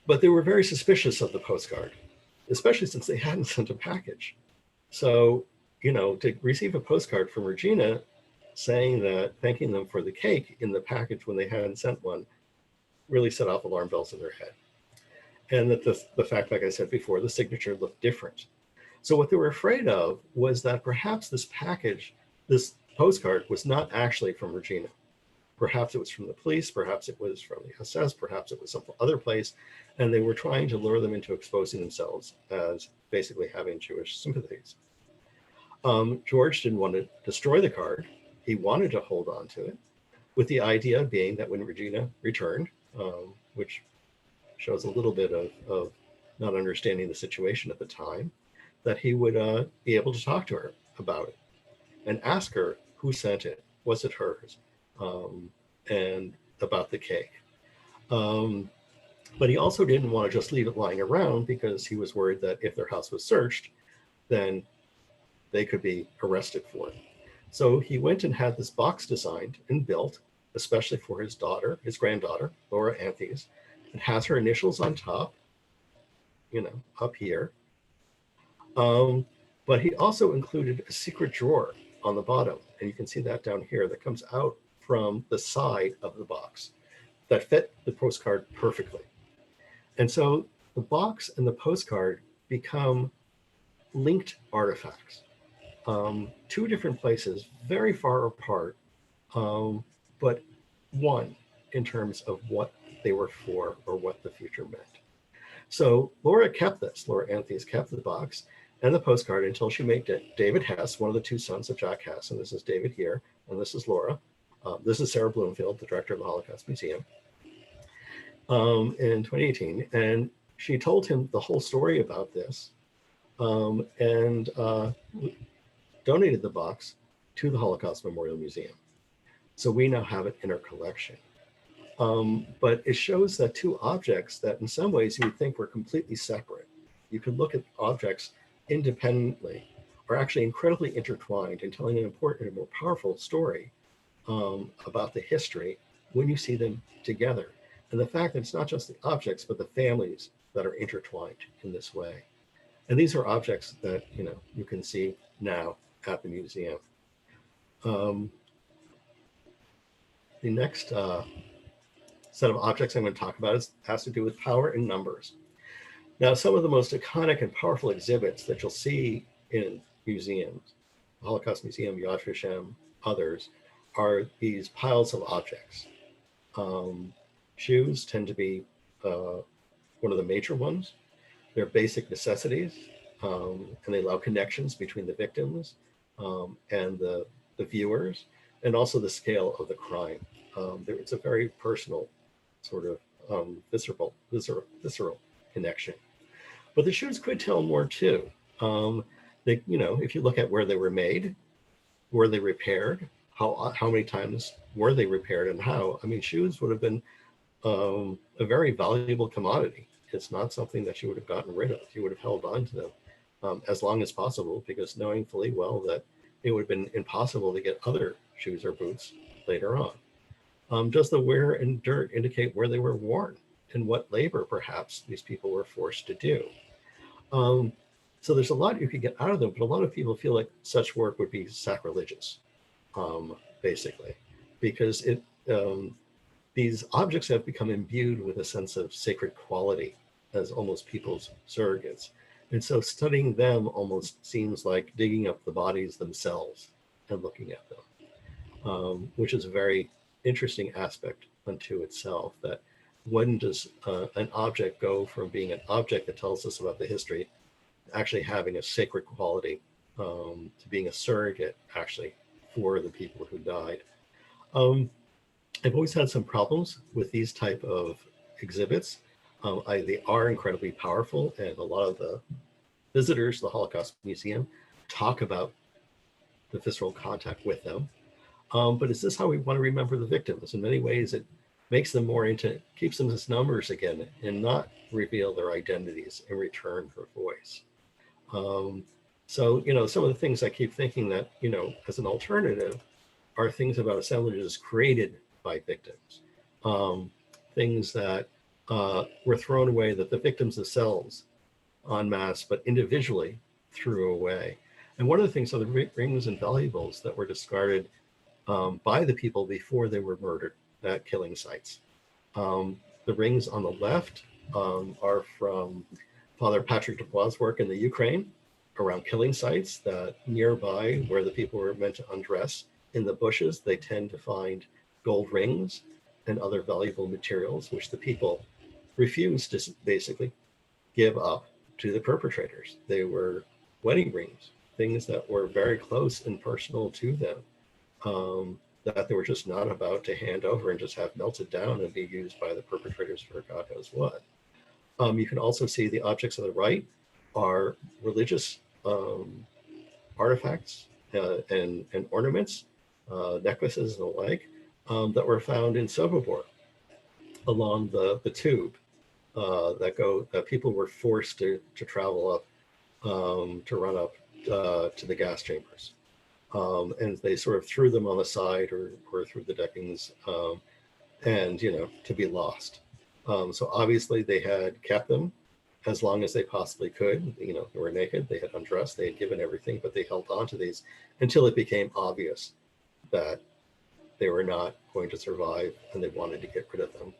But they were very suspicious of the postcard, especially since they hadn't sent a package. So, to receive a postcard from Regina saying that, thanking them for the cake in the package when they hadn't sent one, really set off alarm bells in their head. And that the fact, like I said before, the signature looked different. So what they were afraid of was that perhaps this postcard was not actually from Regina. Perhaps it was from the police, perhaps it was from the SS, perhaps it was some other place, and they were trying to lure them into exposing themselves as basically having Jewish sympathies. George didn't want to destroy the card. He wanted to hold on to it, with the idea being that when Regina returned, which shows a little bit of not understanding the situation at the time, that he would be able to talk to her about it and ask her who sent it, was it hers, and about the cake. But he also didn't want to just leave it lying around because he was worried that if their house was searched, then they could be arrested for it. So he went and had this box designed and built, especially for his daughter, his granddaughter, Laura Anthes. It has her initials on top, up here. But he also included a secret drawer on the bottom, and you can see that down here that comes out from the side of the box that fit the postcard perfectly. And so the box and the postcard become linked artifacts. Two different places, very far apart, but one in terms of what they were for or what the future meant. So Laura Anthes kept the box and the postcard until she met David Hess, one of the two sons of Jacques Hess, and this is David here, and this is Laura. This is Sarah Bloomfield, the director of the Holocaust Museum, in 2018, and she told him the whole story about this, and donated the box to the Holocaust Memorial Museum. So we now have it in our collection. But it shows that two objects that in some ways you would think were completely separate. You could look at objects independently, are actually incredibly intertwined and telling an important and more powerful story about the history when you see them together. And the fact that it's not just the objects, but the families that are intertwined in this way. And these are objects that, you can see now at the museum. The next set of objects I'm going to talk about has to do with power and numbers. Now, some of the most iconic and powerful exhibits that you'll see in museums, the Holocaust Museum, Yad Vashem, others, are these piles of objects. Shoes tend to be one of the major ones. They're basic necessities, and they allow connections between the victims and the viewers, and also the scale of the crime. It's a very personal, sort of visceral connection. But the shoes could tell more too. If you look at where they were made, were they repaired, how many times were they repaired, and how? I mean, shoes would have been a very valuable commodity. It's not something that you would have gotten rid of. You would have held on to them as long as possible, because knowing fully well that it would have been impossible to get other shoes or boots later on. Does the wear and dirt indicate where they were worn and what labor perhaps these people were forced to do? So there's a lot you could get out of them, but a lot of people feel like such work would be sacrilegious, basically, because these objects have become imbued with a sense of sacred quality as almost people's surrogates. And so studying them almost seems like digging up the bodies themselves and looking at them, which is a very interesting aspect unto itself, that when does an object go from being an object that tells us about the history, actually having a sacred quality, to being a surrogate actually for the people who died. I've always had some problems with these type of exhibits. They are incredibly powerful, and a lot of the visitors to the Holocaust Museum talk about the visceral contact with them. But is this how we want to remember the victims? In many ways, it makes them keeps them as numbers again, and not reveal their identities in return for voice. So, some of the things I keep thinking that, as an alternative, are things about assemblages created by victims, things that were thrown away that the victims themselves en masse, but individually threw away. And one of the things are the rings and valuables that were discarded by the people before they were murdered at killing sites. The rings on the left are from Father Patrick Dubois' work in the Ukraine around killing sites, that nearby where the people were meant to undress in the bushes, they tend to find gold rings and other valuable materials, which the people refused to basically give up to the perpetrators. They were wedding rings, things that were very close and personal to them, that they were just not about to hand over and just have melted down and be used by the perpetrators for God knows what. You can also see the objects on the right are religious artifacts and ornaments, necklaces and the like, that were found in Sobibor along the tube that people were forced to travel up, to run up to the gas chambers. And they sort of threw them on the side or through the deckings, and, to be lost. So obviously they had kept them as long as they possibly could. They were naked, they had undressed, they had given everything, but they held on to these until it became obvious that they were not going to survive and they wanted to get rid of them.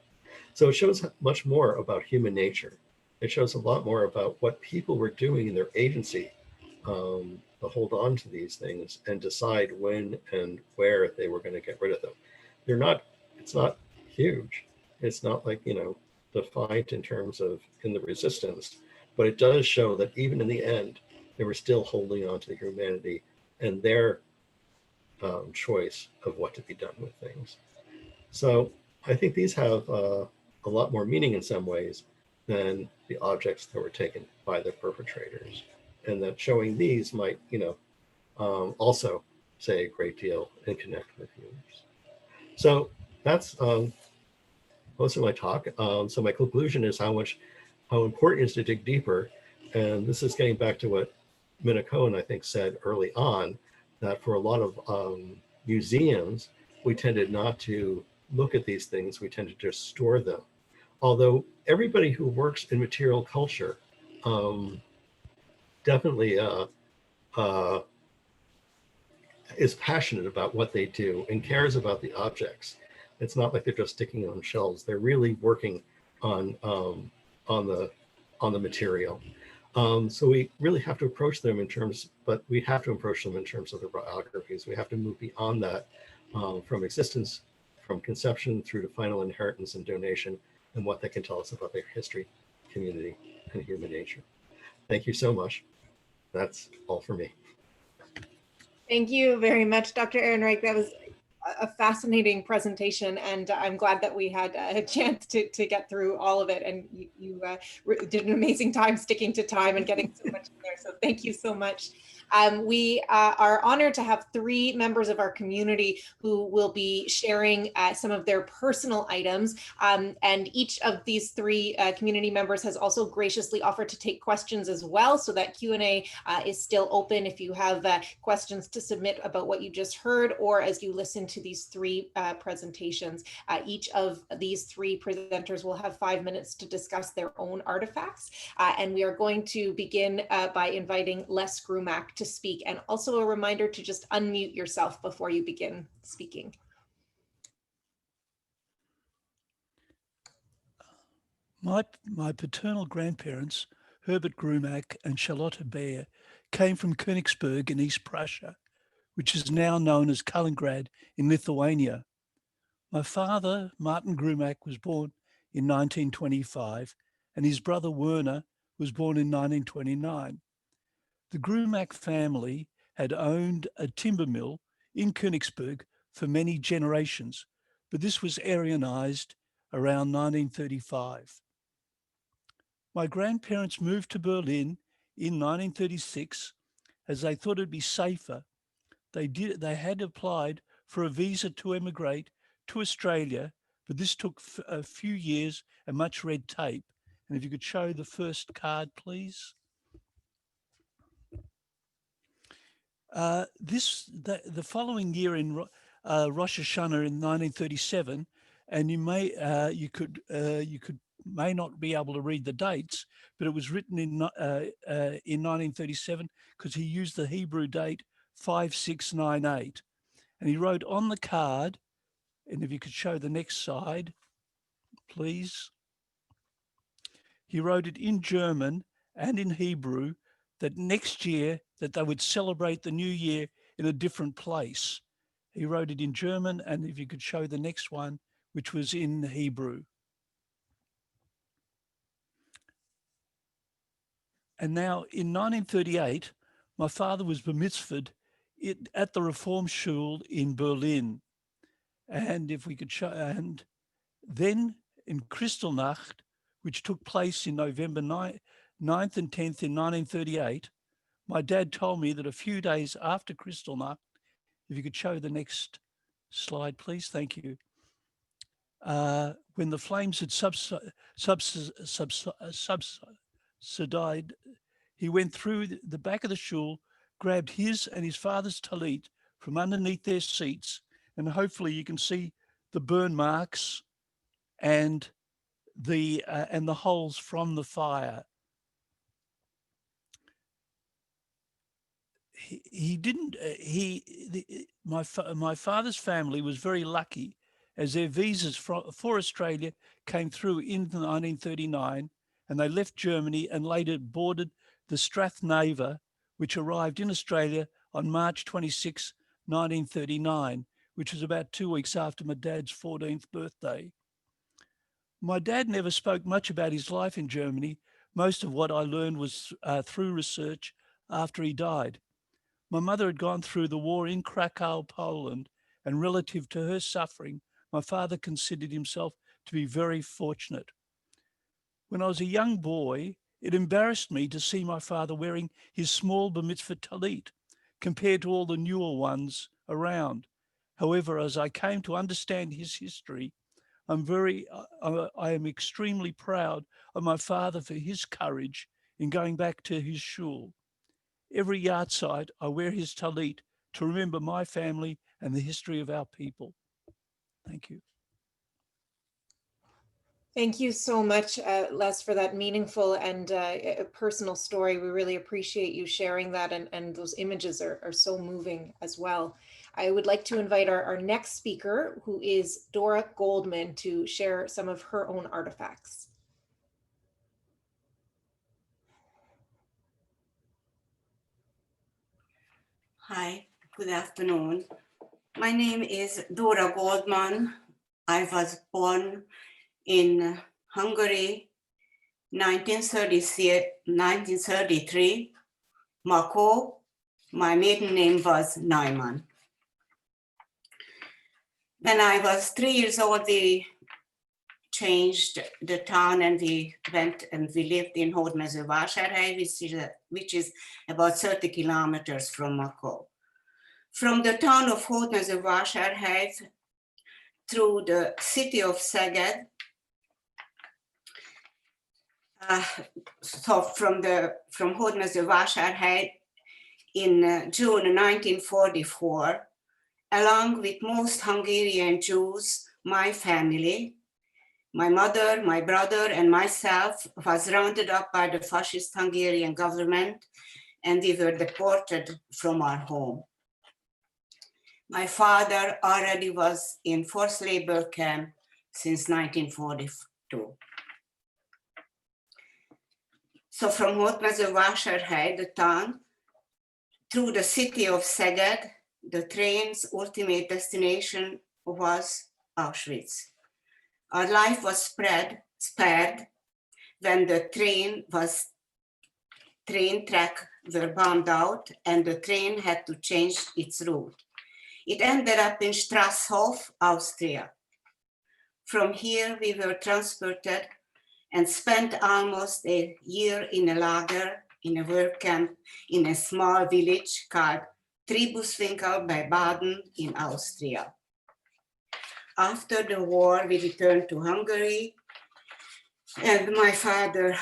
So it shows much more about human nature. It shows a lot more about what people were doing in their agency to hold on to these things and decide when and where they were going to get rid of them. It's not huge. It's not like, defined in terms of in the resistance, but it does show that even in the end, they were still holding on to the humanity and their choice of what to be done with things. So I think these have a lot more meaning in some ways than the objects that were taken by the perpetrators, and that showing these might, also say a great deal and connect with viewers. So that's most of my talk. So my conclusion is how important it is to dig deeper. And this is getting back to what Minna Cohen, I think, said early on, that for a lot of museums, we tended not to look at these things. We tended to just store them. Although everybody who works in material culture definitely is passionate about what they do and cares about the objects. It's not like they're just sticking on shelves. They're really working on the material. So we really have to approach them but we have to approach them in terms of the biographies. We have to move beyond that from existence, from conception through to final inheritance and donation, and what they can tell us about their history, community, and human nature. Thank you so much. That's all for me. Thank you very much, Dr. Ehrenreich. That was a fascinating presentation, and I'm glad that we had a chance to get through all of it. And you did an amazing time sticking to time and getting so much in there. So thank you so much. We are honored to have 3 members of our community who will be sharing some of their personal items. And each of these 3 community members has also graciously offered to take questions as well. So that Q&A is still open if you have questions to submit about what you just heard, or as you listen to these 3 presentations. Each of these 3 presenters will have 5 minutes to discuss their own artifacts. And we are going to begin by inviting Les Grumack to speak, and also a reminder to just unmute yourself before you begin speaking. My paternal grandparents, Herbert Grumack and Charlotte Beer, came from Königsberg in East Prussia, which is now known as Kaliningrad in Lithuania. My father, Martin Grumack, was born in 1925, and his brother Werner was born in 1929. The Grumack family had owned a timber mill in Königsberg for many generations, but this was Aryanized around 1935. My grandparents moved to Berlin in 1936 as they thought it'd be safer. They had applied for a visa to emigrate to Australia, but this took a few years and much red tape. And if you could show the first card, please. The following year in Rosh Hashanah in 1937, and you may not be able to read the dates, but it was written in 1937 because he used the Hebrew date 5698, and he wrote on the card. And if you could show the next slide, please. He wrote it in German and in Hebrew that next year that they would celebrate the new year in a different place. He wrote it in German, and if you could show the next one, which was in Hebrew. And now in 1938, my father was bar mitzvahed at the Reform Schule in Berlin. And if we could show, and then in Kristallnacht, which took place in November 9th and 10th in 1938, my dad told me that a few days after Kristallnacht, if you could show the next slide, please, thank you. When the flames had subsided, he went through the back of the shul, grabbed his and his father's tallit from underneath their seats, and hopefully you can see the burn marks and the holes from the fire. My father's family was very lucky, as their visas for Australia came through in 1939, and they left Germany and later boarded the Strathnaver, which arrived in Australia on March 26, 1939, which was about 2 weeks after my dad's 14th birthday. My dad never spoke much about his life in Germany. Most of what I learned was through research after he died. My mother had gone through the war in Krakow, Poland, and relative to her suffering, my father considered himself to be very fortunate. When I was a young boy, it embarrassed me to see my father wearing his small bar mitzvah tallit compared to all the newer ones around. However, as I came to understand his history, I am extremely proud of my father for his courage in going back to his shul. Every yahrzeit, I wear his tallit to remember my family and the history of our people. Thank you. Thank you so much, Les, for that meaningful and personal story. We really appreciate you sharing that, and those images are so moving as well. I would like to invite our next speaker, who is Dora Goldman, to share some of her own artifacts. Hi, good afternoon. My name is Tora Goldman. I was born in Hungary, 1933, Mako. My maiden name was Neumann. When I was 3 years old, we changed the town and we went and we lived in Hódmezővásárhely, which is about 30 kilometers from Mako. From the town of Hódmezővásárhely through the city of Szeged, so from Hódmezővásárhely in June 1944, along with most Hungarian Jews, my family, my mother, my brother, and myself was rounded up by the fascist Hungarian government, and we were deported from our home. My father already was in forced labor camp since 1942. So from Hódmezővásárhely, the town, through the city of Szeged, the train's ultimate destination was Auschwitz. Our life was spared when the train track were bombed out and the train had to change its route. It ended up in Strasshof, Austria. From here, we were transported and spent almost a year in a lager, in a work camp, in a small village called Tribuswinkel bei Baden in Austria. After the war, we returned to Hungary, and my father,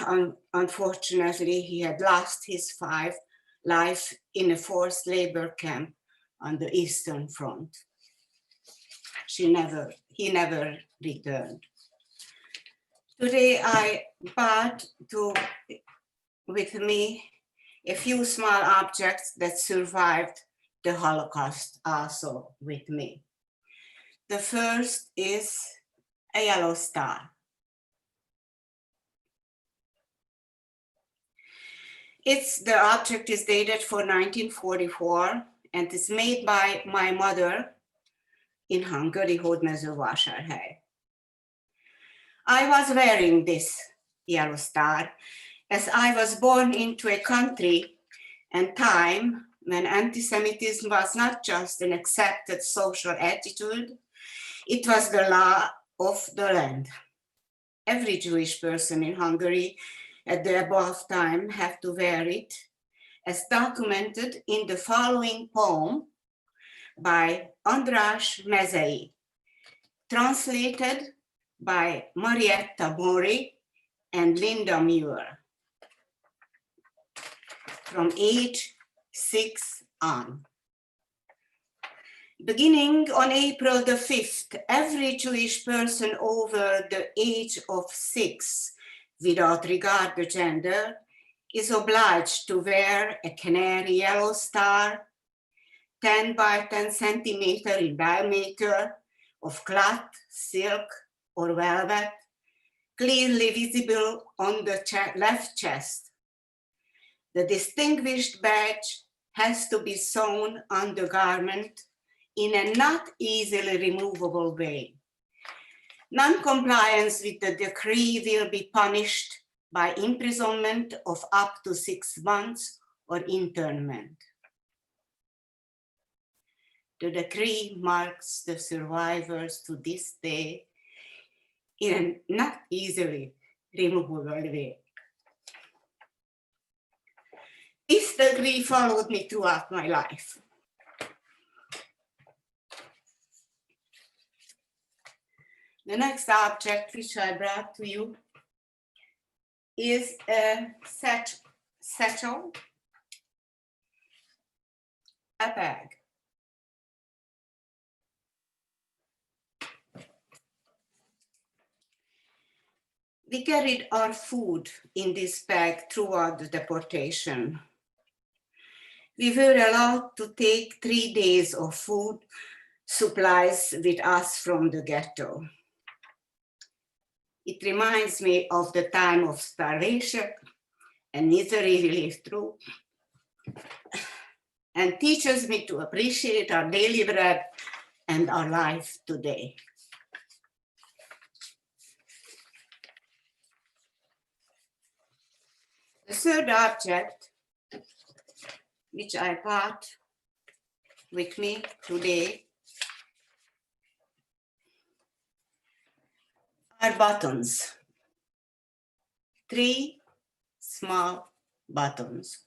unfortunately, he had lost his life in a forced labor camp on the Eastern Front. He never returned. Today, I brought with me a few small objects that survived the Holocaust also with me. The first is a yellow star. The object is dated for 1944 and is made by my mother in Hungary, Hódmezővásárhely. I was wearing this yellow star as I was born into a country and time when anti-Semitism was not just an accepted social attitude, it was the law of the land. Every Jewish person in Hungary at the above time have to wear it, as documented in the following poem by András Mezei, translated by Marietta Mori and Linda Muir. From age 6 on. Beginning on April the 5th, every Jewish person over the age of 6, without regard to gender, is obliged to wear a canary yellow star, 10 by 10 centimeter in diameter, of cloth, silk, or velvet, clearly visible on the left chest. The distinguished badge has to be sewn on the garment in a not easily removable way. Non-compliance with the decree will be punished by imprisonment of up to 6 months or internment. The decree marks the survivors to this day in a not easily removable way. This decree followed me throughout my life. The next object which I brought to you is a satchel, a bag. We carried our food in this bag throughout the deportation. We were allowed to take 3 days of food supplies with us from the ghetto. It reminds me of the time of starvation and misery we lived through, and teaches me to appreciate our daily bread and our life today. The third object, which I brought with me today, are buttons. 3 small buttons.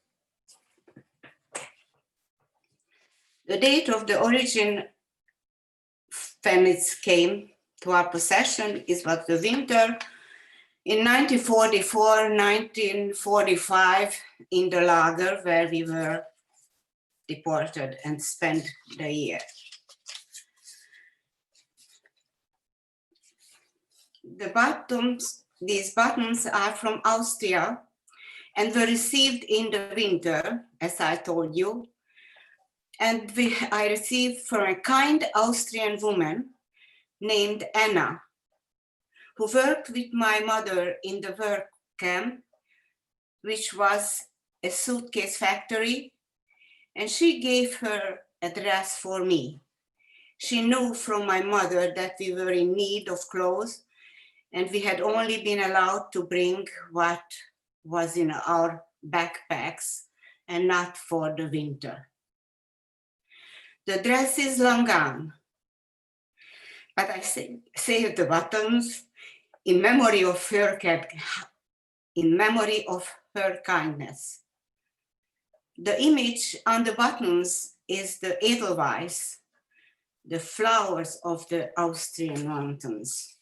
The date of the origin permits came to our possession is was the winter in 1944-1945 in the lager where we were deported and spent the year. These buttons are from Austria and were received in the winter, as I told you. And I received from a kind Austrian woman named Anna, who worked with my mother in the work camp, which was a suitcase factory, and she gave her address for me. She knew from my mother that we were in need of clothes, and we had only been allowed to bring what was in our backpacks and not for the winter. The dress is long gone, but I saved the buttons in memory of her kindness. The image on the buttons is the Edelweiss, the flowers of the Austrian mountains.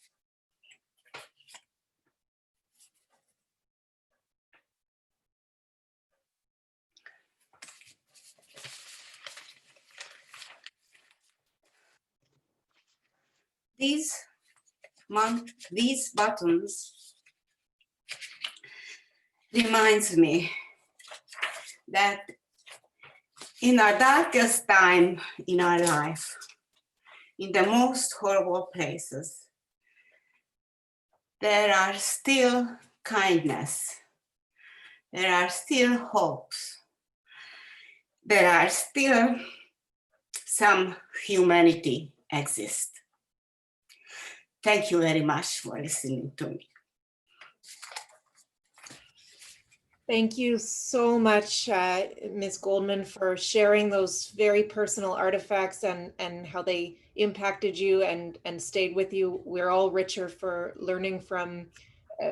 These buttons reminds me that in our darkest time in our life, in the most horrible places, there are still kindness, there are still hopes, there are still some humanity exists. Thank you very much for listening to me. Thank you so much, Ms. Goldman, for sharing those very personal artifacts and how they impacted you and stayed with you. We're all richer for learning from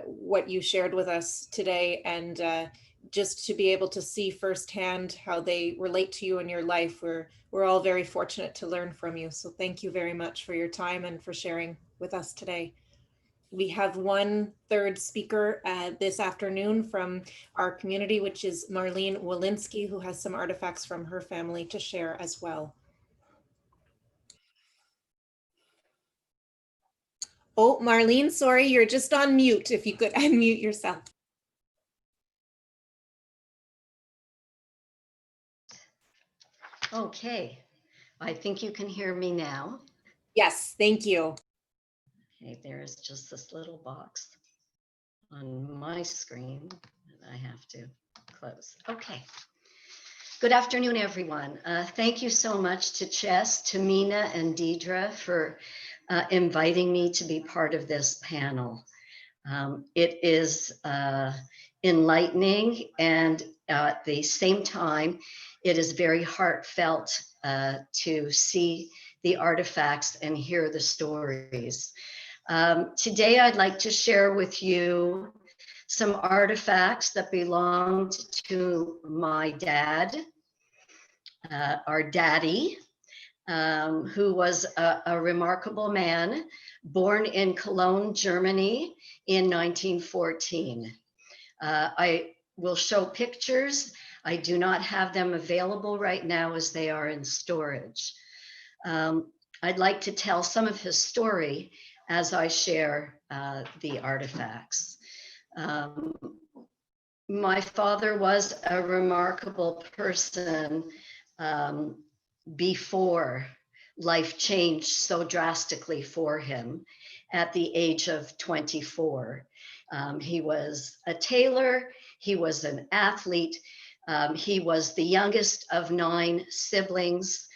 what you shared with us today, and just to be able to see firsthand how they relate to you in your life. We're all very fortunate to learn from you. So thank you very much for your time and for sharing with us today. We have one third speaker this afternoon from our community, which is Marlene Walensky, who has some artifacts from her family to share as well. Oh, Marlene, sorry, you're just on mute. If you could unmute yourself. Okay, I think you can hear me now. Yes, thank you. Okay, there's just this little box on my screen that I have to close. Okay. Good afternoon, everyone. Thank you so much to CHES, to Mina and Deidre for inviting me to be part of this panel. It is enlightening, and at the same time, it is very heartfelt to see the artifacts and hear the stories. Today, I'd like to share with you some artifacts that belonged to my dad, our daddy, who was a remarkable man, born in Cologne, Germany in 1914. I will show pictures. I do not have them available right now as they are in storage. I'd like to tell some of his story as I share the artifacts. My father was a remarkable person before life changed so drastically for him at the age of 24. He was a tailor, he was an athlete, he was the youngest of 9 siblings.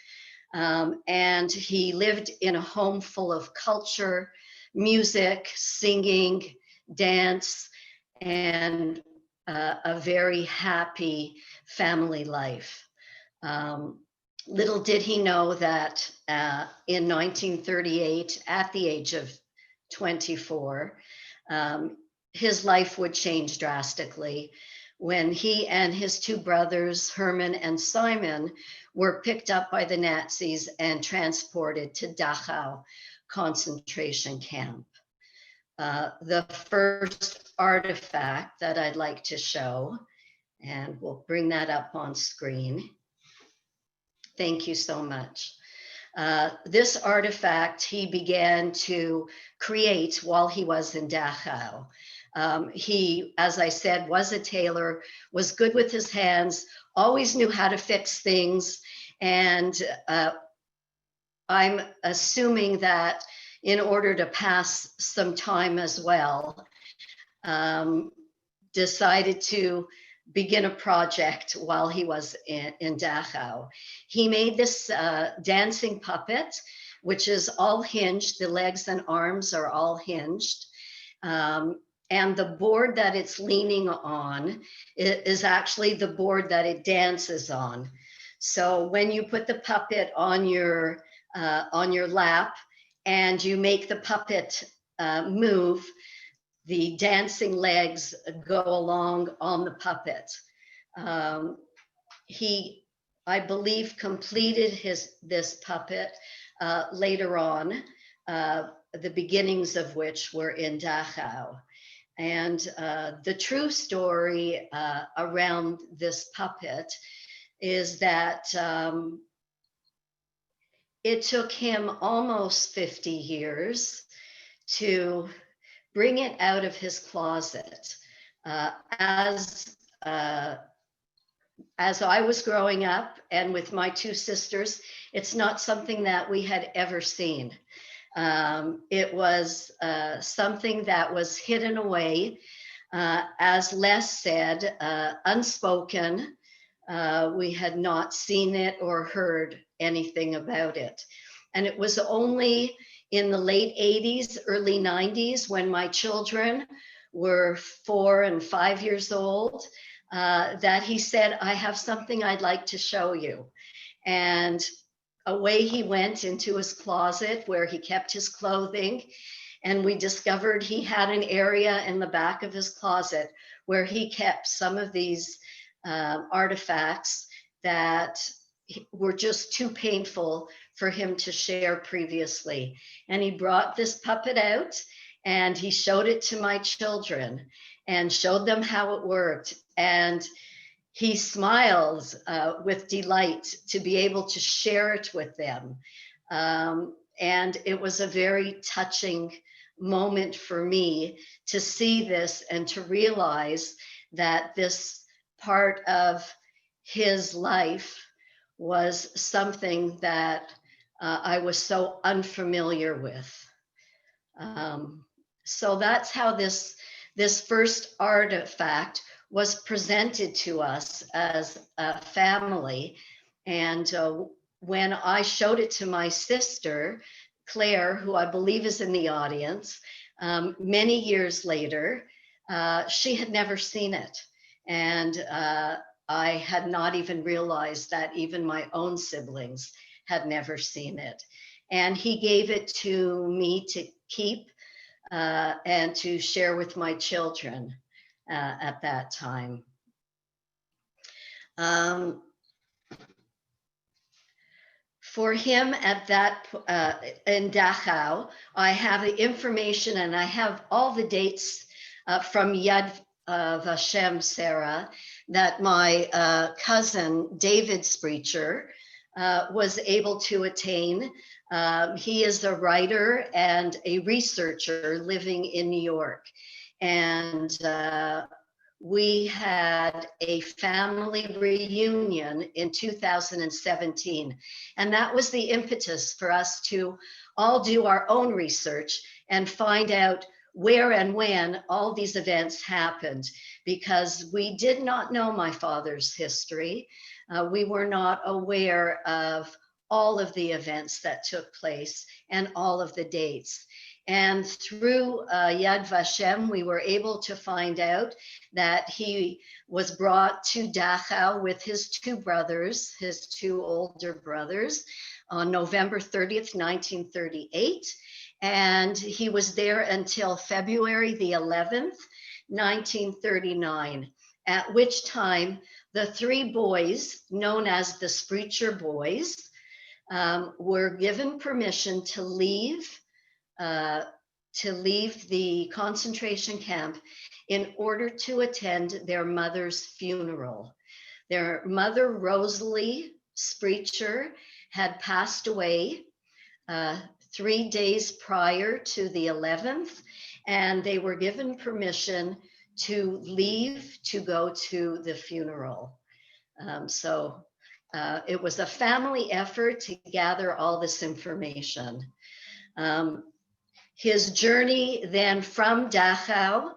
And he lived in a home full of culture, music, singing, dance, and a very happy family life. Little did he know that in 1938, at the age of 24, his life would change drastically when he and his two brothers, Herman and Simon, were picked up by the Nazis and transported to Dachau concentration camp. The first artifact that I'd like to show, and we'll bring that up on screen. Thank you so much. This artifact he began to create while he was in Dachau. He, as I said, was a tailor, was good with his hands, always knew how to fix things. And I'm assuming that in order to pass some time as well, decided to begin a project while he was in Dachau. He made this dancing puppet, which is all hinged. The legs and arms are all hinged. And the board that it's leaning on is actually the board that it dances on. So when you put the puppet on your lap and you make the puppet move, the dancing legs go along on the puppet. He, I believe, completed this puppet later on, the beginnings of which were in Dachau. And the true story around this puppet is that it took him almost 50 years to bring it out of his closet. As I was growing up and with my two sisters, it's not something that we had ever seen. It was something that was hidden away, as Les said, unspoken. We had not seen it or heard anything about it. And it was only in the late 80s, early 90s, when my children were 4 and 5 years old, that he said, I have something I'd like to show you. And away he went into his closet where he kept his clothing. And we discovered he had an area in the back of his closet where he kept some of these artifacts that were just too painful for him to share previously. And he brought this puppet out and he showed it to my children and showed them how it worked. And he smiles with delight to be able to share it with them. And it was a very touching moment for me to see this and to realize that this part of his life was something that I was so unfamiliar with. So that's how this first artifact was presented to us as a family. And when I showed it to my sister, Claire, who I believe is in the audience, many years later, she had never seen it. And I had not even realized that even my own siblings had never seen it. And he gave it to me to keep and to share with my children at that time. For him at that, in Dachau, I have the information and I have all the dates from Yad Vashem, Sarah, that my cousin, David Spreacher, was able to attain. He is a writer and a researcher living in New York. And we had a family reunion in 2017. And that was the impetus for us to all do our own research and find out where and when all these events happened, because we did not know my father's history. We were not aware of all of the events that took place and all of the dates. And through Yad Vashem, we were able to find out that he was brought to Dachau with his two brothers, his two older brothers, on November 30th, 1938. And he was there until February the 11th, 1939, at which time the three boys, known as the Sprecher boys, were given permission to leave the concentration camp in order to attend their mother's funeral. Their mother, Rosalie Sprecher, had passed away 3 days prior to the 11th, and they were given permission to leave to go to the funeral. It was a family effort to gather all this information. His journey then from Dachau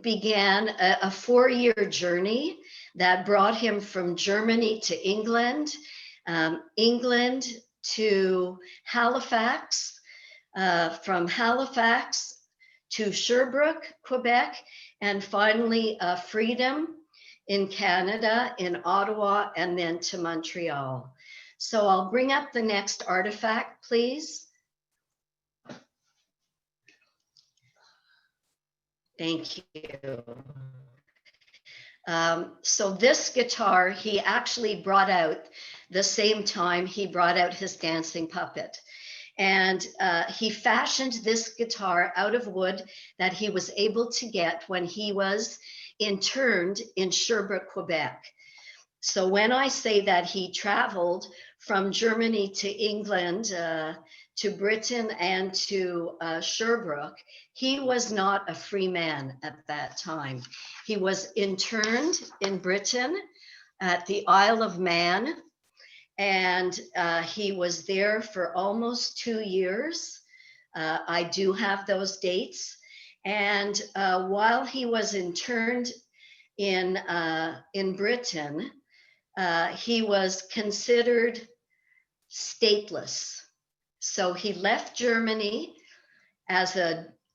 began a 4-year journey that brought him from Germany to England, England to Halifax, from Halifax to Sherbrooke, Quebec, and finally freedom in Canada, in Ottawa, and then to Montreal. So I'll bring up the next artifact, please. Thank you. So this guitar, he actually brought out the same time he brought out his dancing puppet. And he fashioned this guitar out of wood that he was able to get when he was interned in Sherbrooke, Quebec. So when I say that he traveled from Germany to England, to Britain and to Sherbrooke, he was not a free man at that time. He was interned in Britain at the Isle of Man, and he was there for almost 2 years. I do have those dates. And while he was interned in Britain, he was considered stateless. So he left Germany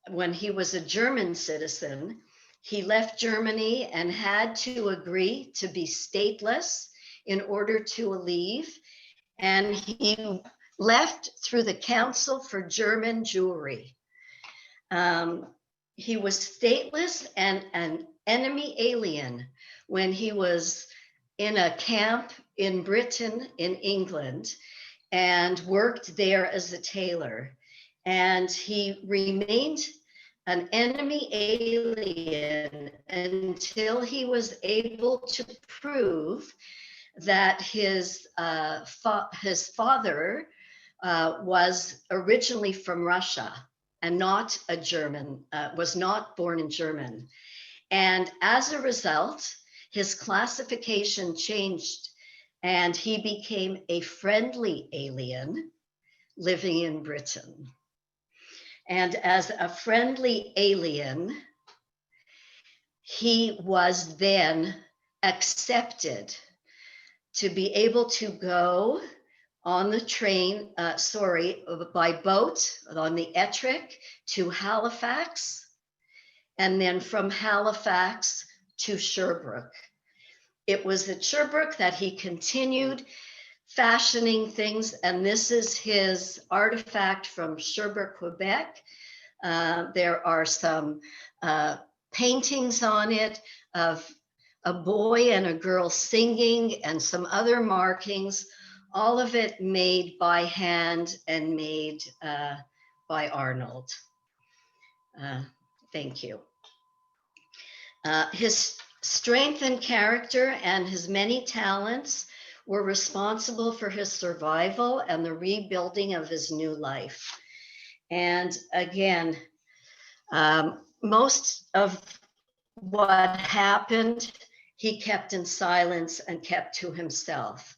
when he was a German citizen. He left Germany and had to agree to be stateless in order to leave. And he left through the Council for German Jewry. He was stateless and an enemy alien when he was in a camp in Britain, in England, and worked there as a tailor. And he remained an enemy alien until he was able to prove that his father was originally from Russia and not a German, was not born in German. And as a result, his classification changed and he became a friendly alien living in Britain. And as a friendly alien, he was then accepted to be able to go on the train, by boat on the Ettrick to Halifax, and then from Halifax to Sherbrooke. It was at Sherbrooke that he continued fashioning things, and this is his artifact from Sherbrooke, Quebec. There are some paintings on it of a boy and a girl singing and some other markings, all of it made by hand and made by Arnold. Thank you. His strength and character and his many talents were responsible for his survival and the rebuilding of his new life. And again, most of what happened, he kept in silence and kept to himself.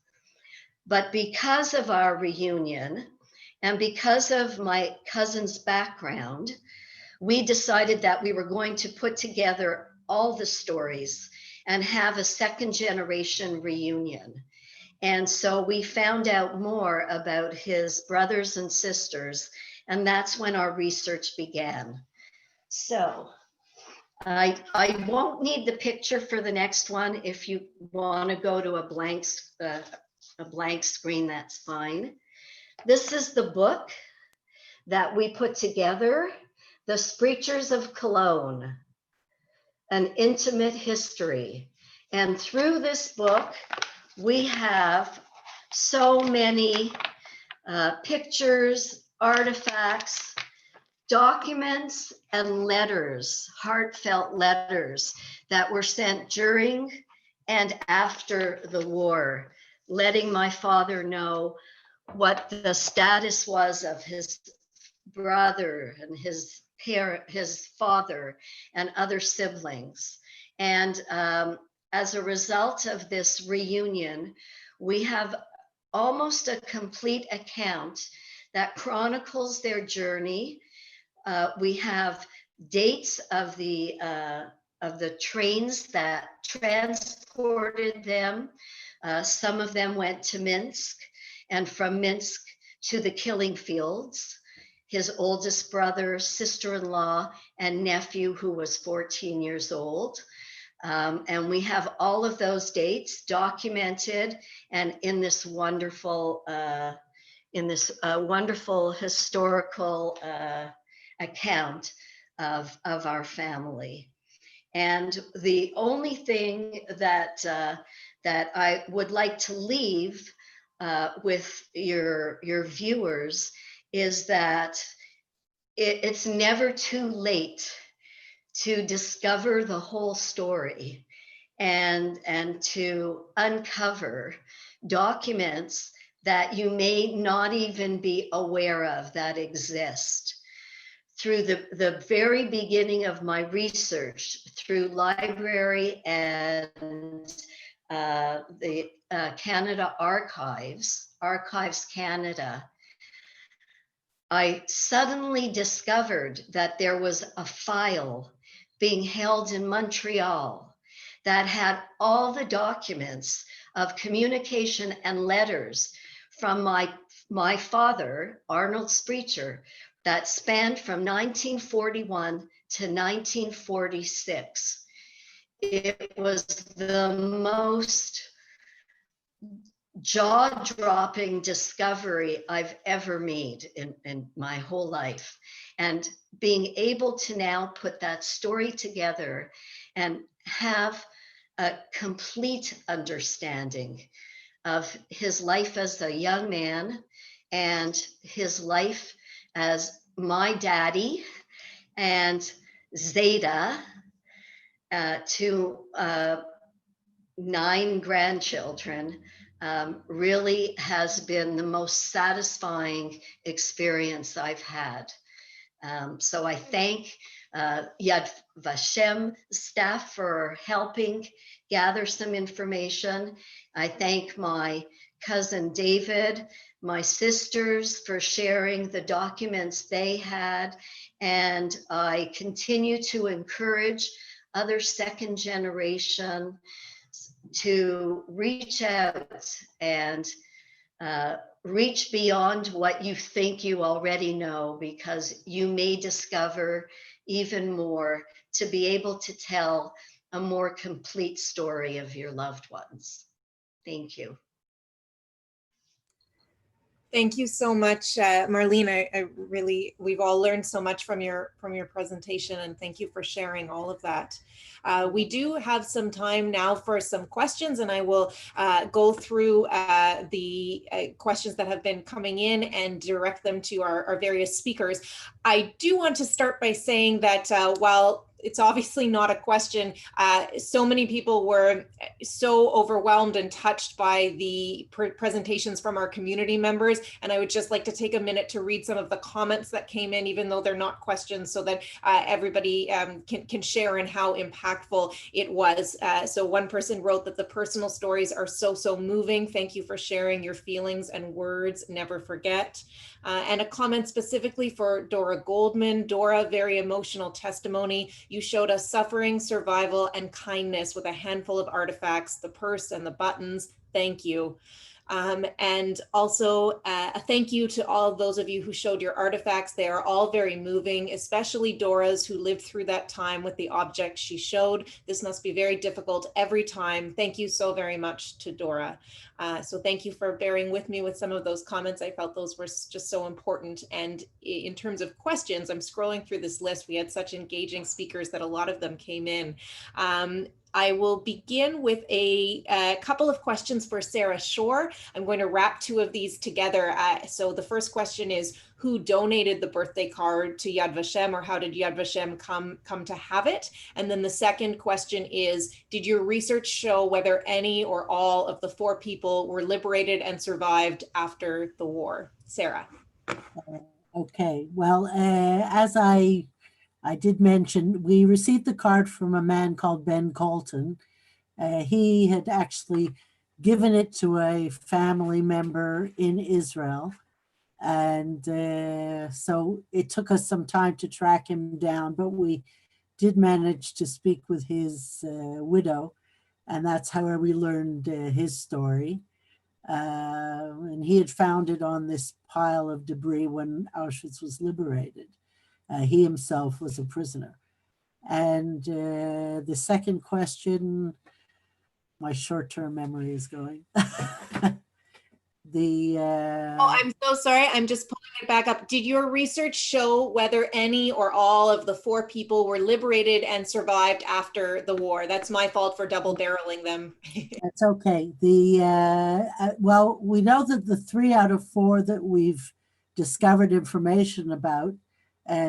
But because of our reunion and because of my cousin's background, we decided that we were going to put together all the stories and have a second generation reunion. And so we found out more about his brothers and sisters, and that's when our research began. So I won't need the picture for the next one. If you want to go to a blank screen, that's fine. This is the book that we put together, The Spreechers of Cologne, An Intimate History. And through this book, we have so many pictures, artifacts, documents, and letters, heartfelt letters that were sent during and after the war, letting my father know what the status was of his brother and his father and other siblings. And as a result of this reunion, we have almost a complete account that chronicles their journey. We have dates of the trains that transported them. Some of them went to Minsk, and from Minsk to the killing fields. His oldest brother, sister-in-law, and nephew, who was 14 years old. And we have all of those dates documented and in this wonderful, historical account of our family. And the only thing that I would like to leave with your viewers is that it's never too late to discover the whole story and to uncover documents that you may not even be aware of that exist. Through the very beginning of my research, through library and the Canada Archives Canada, I suddenly discovered that there was a file being held in Montreal that had all the documents of communication and letters from my father, Arnold Spreecher, that spanned from 1941 to 1946. It was the most jaw-dropping discovery I've ever made in my whole life. And being able to now put that story together and have a complete understanding of his life as a young man and his life as my daddy and Zeta, to 9 grandchildren, really has been the most satisfying experience I've had. So I thank Yad Vashem staff for helping gather some information. I thank my cousin David, my sisters for sharing the documents they had, and I continue to encourage other second generation to reach out and reach beyond what you think you already know, because you may discover even more to be able to tell a more complete story of your loved ones. Thank you. Thank you so much, Marlene. We've all learned so much from your presentation, and thank you for sharing all of that. We do have some time now for some questions, and I will go through the questions that have been coming in and direct them to our various speakers. I do want to start by saying that while it's obviously not a question, so many people were so overwhelmed and touched by the presentations from our community members. And I would just like to take a minute to read some of the comments that came in, even though they're not questions, so that everybody can share in how impactful it was. So one person wrote that the personal stories are so moving. Thank you for sharing your feelings and words. Never forget. And a comment specifically for Dora Goldman. Dora, very emotional testimony. You showed us suffering, survival, and kindness with a handful of artifacts, the purse and the buttons, Thank you. And also a thank you to all of those of you who showed your artifacts. They are all very moving, especially Dora's, who lived through that time with the object she showed. This must be very difficult every time. Thank you so very much to Dora. So thank you for bearing with me with some of those comments. I felt those were just so important. And in terms of questions, I'm scrolling through this list. We had such engaging speakers that a lot of them came in. I will begin with a couple of questions for Sarah Shore. I'm going to wrap two of these together. So the first question is, who donated the birthday card to Yad Vashem, or how did Yad Vashem come to have it? And then the second question is, did your research show whether any or all of the 4 people were liberated and survived after the war? Sarah. Okay, well, as I did mention, we received the card from a man called Ben Colton. He had actually given it to a family member in Israel. And so it took us some time to track him down, but we did manage to speak with his widow, and that's how we learned his story. And he had found it on this pile of debris when Auschwitz was liberated. He himself was a prisoner. And the second question, my short-term memory is going. Oh, I'm so sorry. I'm just pulling it back up. Did your research show whether any or all of the 4 people were liberated and survived after the war? That's my fault for double barreling them. That's okay. Well, we know that the 3 out of 4 that we've discovered information about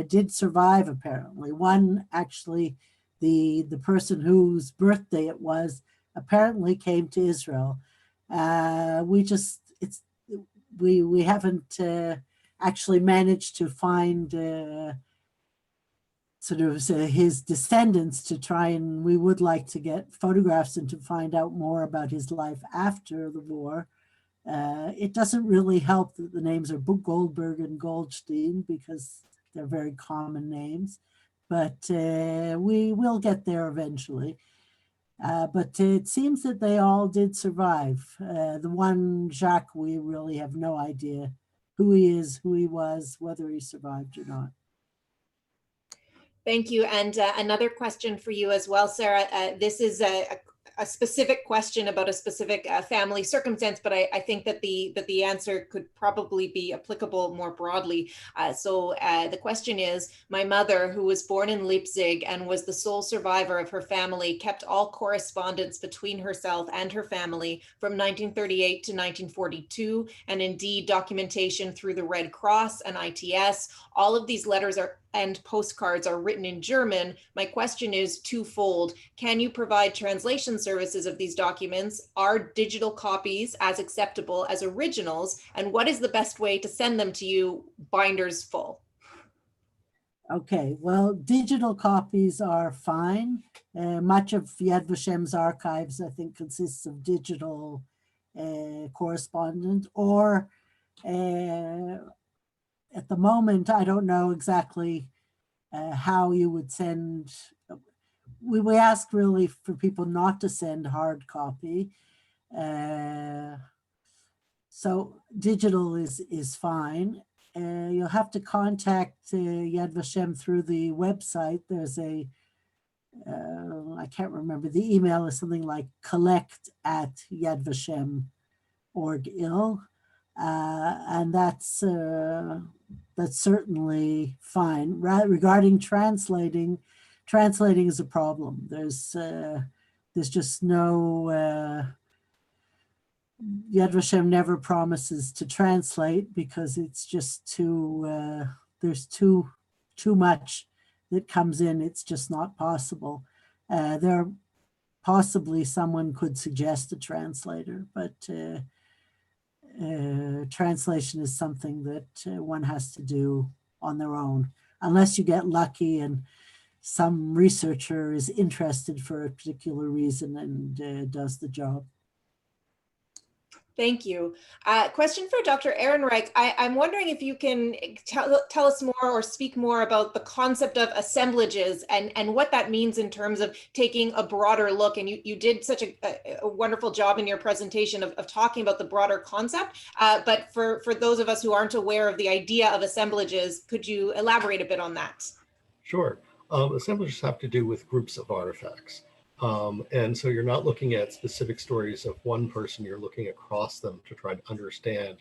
did survive, apparently. One, actually, the person whose birthday it was, apparently came to Israel. We haven't actually managed to find his descendants to try, and we would like to get photographs and to find out more about his life after the war. It doesn't really help that the names are Goldberg and Goldstein, because they're very common names, but we will get there eventually. But it seems that they all did survive. The one, Jacques, we really have no idea who he is, who he was, whether he survived or not. Thank you. And another question for you as well, Sarah. This is a specific question about a specific family circumstance, but I think that the answer could probably be applicable more broadly. So the question is, my mother, who was born in Leipzig and was the sole survivor of her family, kept all correspondence between herself and her family from 1938 to 1942, and indeed documentation through the Red Cross and ITS. All of these letters and postcards are written in German. My question is twofold. Can you provide translation services of these documents? Are digital copies as acceptable as originals? And what is the best way to send them to you, binders full? Okay, well, digital copies are fine. Much of Yad Vashem's archives, I think, consists of digital correspondence, or at the moment, I don't know exactly how you would send. We ask really for people not to send hard copy. So digital is fine. You'll have to contact Yad Vashem through the website. There's I can't remember, the email is something like collect@yadvashem.org.il. And that's certainly fine. Regarding translating is a problem. There's just no, Yad Vashem never promises to translate, because it's just there's too much that comes in. It's just not possible. Possibly someone could suggest a translator, but translation is something that one has to do on their own, unless you get lucky and some researcher is interested for a particular reason and does the job. Thank you. Question for Dr. Ehrenreich. I'm wondering if you can tell us more or speak more about the concept of assemblages and what that means in terms of taking a broader look. And you did such a wonderful job in your presentation of talking about the broader concept. But for those of us who aren't aware of the idea of assemblages, could you elaborate a bit on that? Sure. Assemblages have to do with groups of artifacts. And so you're not looking at specific stories of one person, you're looking across them to try to understand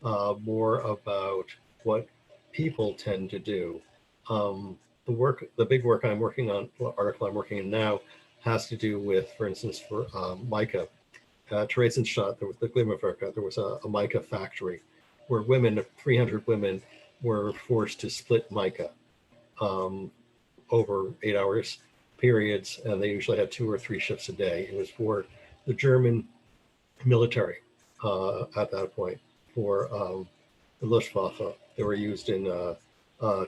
more about what people tend to do. The big work I'm working on, article I'm working on now, has to do with, for instance, for mica. Theresienstadt, there was the Glimmerwerke, there was a mica factory where 300 women were forced to split mica over 8 hours periods, and they usually had 2 or 3 shifts a day. It was for the German military at that point, for the Luftwaffe. They were used in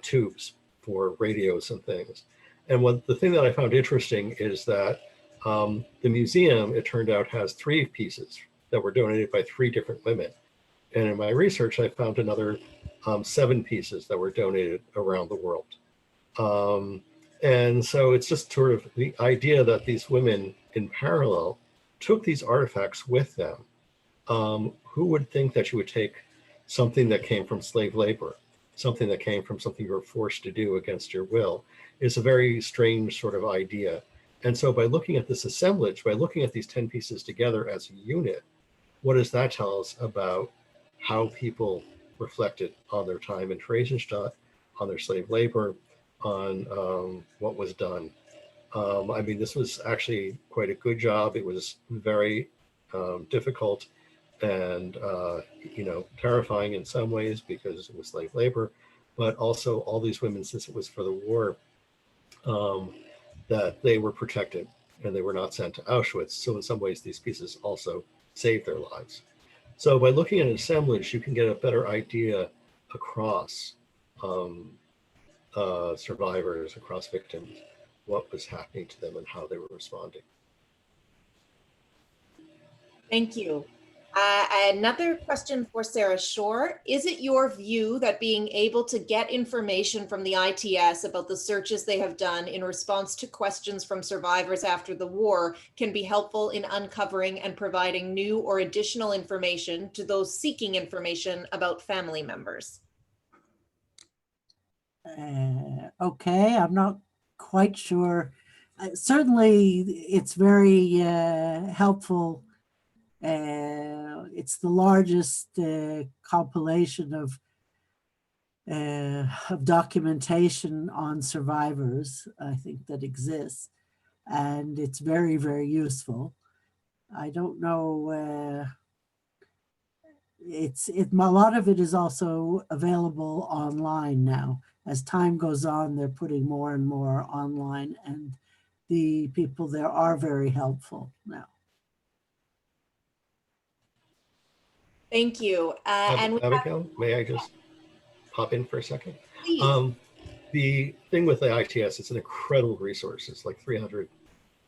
tubes for radios and things. And the thing that I found interesting is that the museum, it turned out, has 3 pieces that were donated by 3 different women. And in my research, I found another 7 pieces that were donated around the world. And so it's just sort of the idea that these women in parallel took these artifacts with them. Who would think that you would take something that came from slave labor, something that came from something you were forced to do against your will? Is a very strange sort of idea. And so by looking at this assemblage, by looking at these 10 pieces together as a unit, what does that tell us about how people reflected on their time in Theresienstadt, on their slave labor, on what was done? I mean, this was actually quite a good job. It was very difficult and terrifying in some ways because it was slave labor, but also all these women, since it was for the war, that they were protected and they were not sent to Auschwitz. So in some ways, these pieces also saved their lives. So by looking at an assemblage, you can get a better idea across survivors, across victims, what was happening to them and how they were responding. Thank you. Another question for Sarah Shore. Is it your view that being able to get information from the ITS about the searches they have done in response to questions from survivors after the war can be helpful in uncovering and providing new or additional information to those seeking information about family members? Okay, I'm not quite sure. Certainly, it's very helpful. It's the largest compilation of documentation on survivors, I think, that exists, and it's very, very useful. I don't know. A lot of it is also available online now. As time goes on, they're putting more and more online, and the people there are very helpful now. Thank you. And Abigail, may I just pop in for a second? please. The thing with the ITS, it's an incredible resource. It's like 300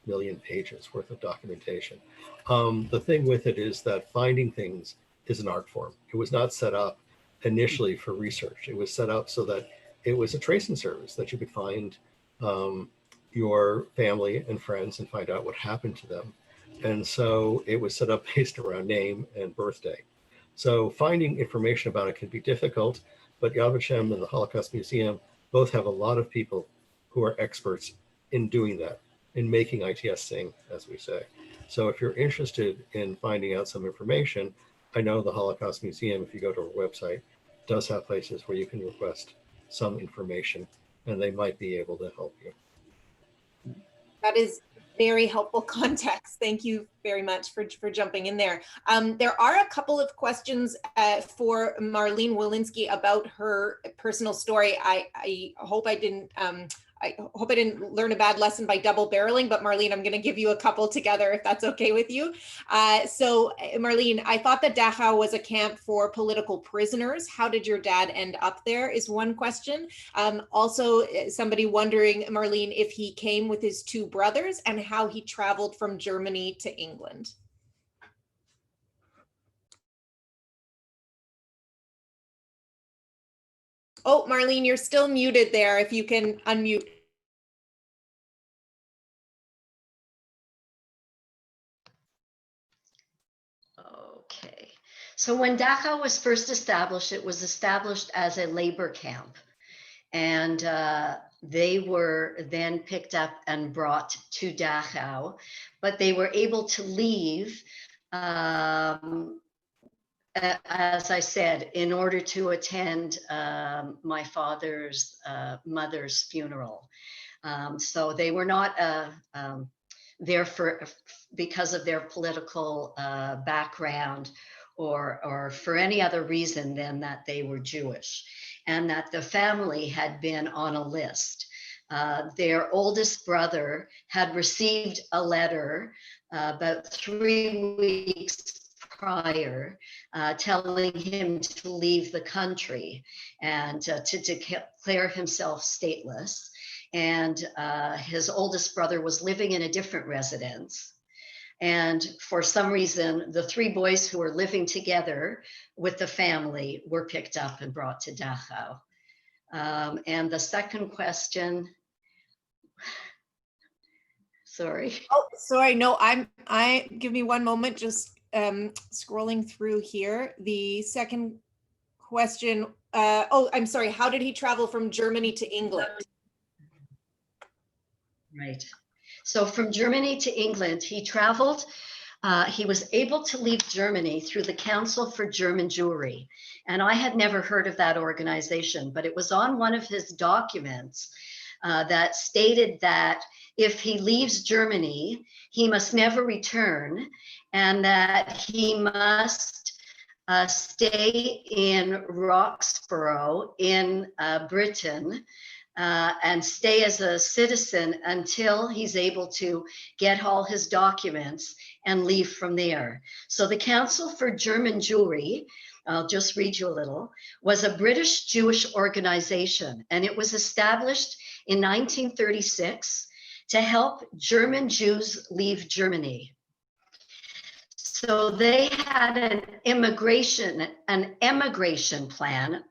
million pages worth of documentation. The thing with it is that finding things is an art form. It was not set up initially for research. It was set up so that it was a tracing service, that you could find your family and friends and find out what happened to them. And so it was set up based around name and birthday. So finding information about it can be difficult, but Yad Vashem and the Holocaust Museum both have a lot of people who are experts in doing that, in making ITS sing, as we say. So if you're interested in finding out some information, I know the Holocaust Museum, if you go to our website, does have places where you can request some information, and they might be able to help you. That is very helpful context. Thank you very much for jumping in there. There are a couple of questions for Marlene Walensky about her personal story. I hope I didn't learn a bad lesson by double barreling, but Marlene, I'm going to give you a couple together if that's okay with you. So Marlene, I thought that Dachau was a camp for political prisoners. How did your dad end up there is one question. Also, somebody wondering, Marlene, if he came with his 2 brothers and how he traveled from Germany to England. Oh, Marlene, you're still muted there. If you can unmute. Okay. So when Dachau was first established, it was established as a labor camp. And they were then picked up and brought to Dachau, but they were able to leave, as I said, in order to attend my father's mother's funeral. So they were not there because of their political background or for any other reason than that they were Jewish and that the family had been on a list. Their oldest brother had received a letter about 3 weeks prior telling him to leave the country and to declare himself stateless. And his oldest brother was living in a different residence. And for some reason, the 3 boys who were living together with the family were picked up and brought to Dachau. And the second question, sorry. Oh, sorry. No, give me one moment. Just scrolling through here. The second question. Oh, I'm sorry. How did he travel from Germany to England? Right. So from Germany to England, he traveled. He was able to leave Germany through the Council for German Jewry. And I had never heard of that organization, but it was on one of his documents that stated that if he leaves Germany, he must never return and that he must stay in Roxborough in Britain and stay as a citizen until he's able to get all his documents and leave from there. So the Council for German Jewry, I'll just read you a little, was a British Jewish organization, and it was established in 1936 to help German Jews leave Germany. So they had an emigration plan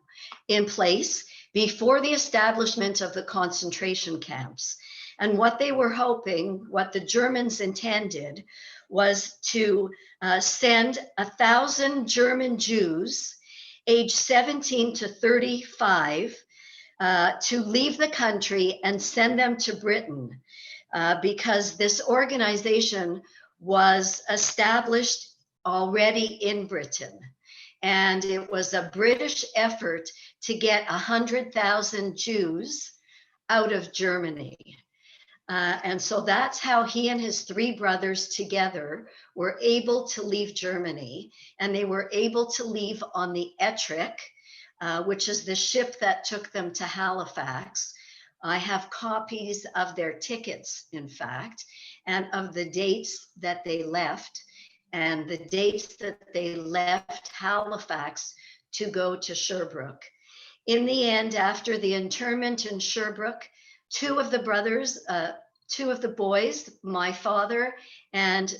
in place before the establishment of the concentration camps. And what they were hoping, what the Germans intended, was to send 1,000 German Jews aged 17 to 35 to leave the country and send them to Britain because this organization was established already in Britain. And it was a British effort to get 100,000 Jews out of Germany. And so that's how he and his 3 brothers together were able to leave Germany. And they were able to leave on the Ettrick, which is the ship that took them to Halifax. I have copies of their tickets, in fact, and of the dates that they left. And the dates that they left Halifax to go to Sherbrooke. In the end, after the internment in Sherbrooke, 2 of the brothers, 2 of the boys, my father and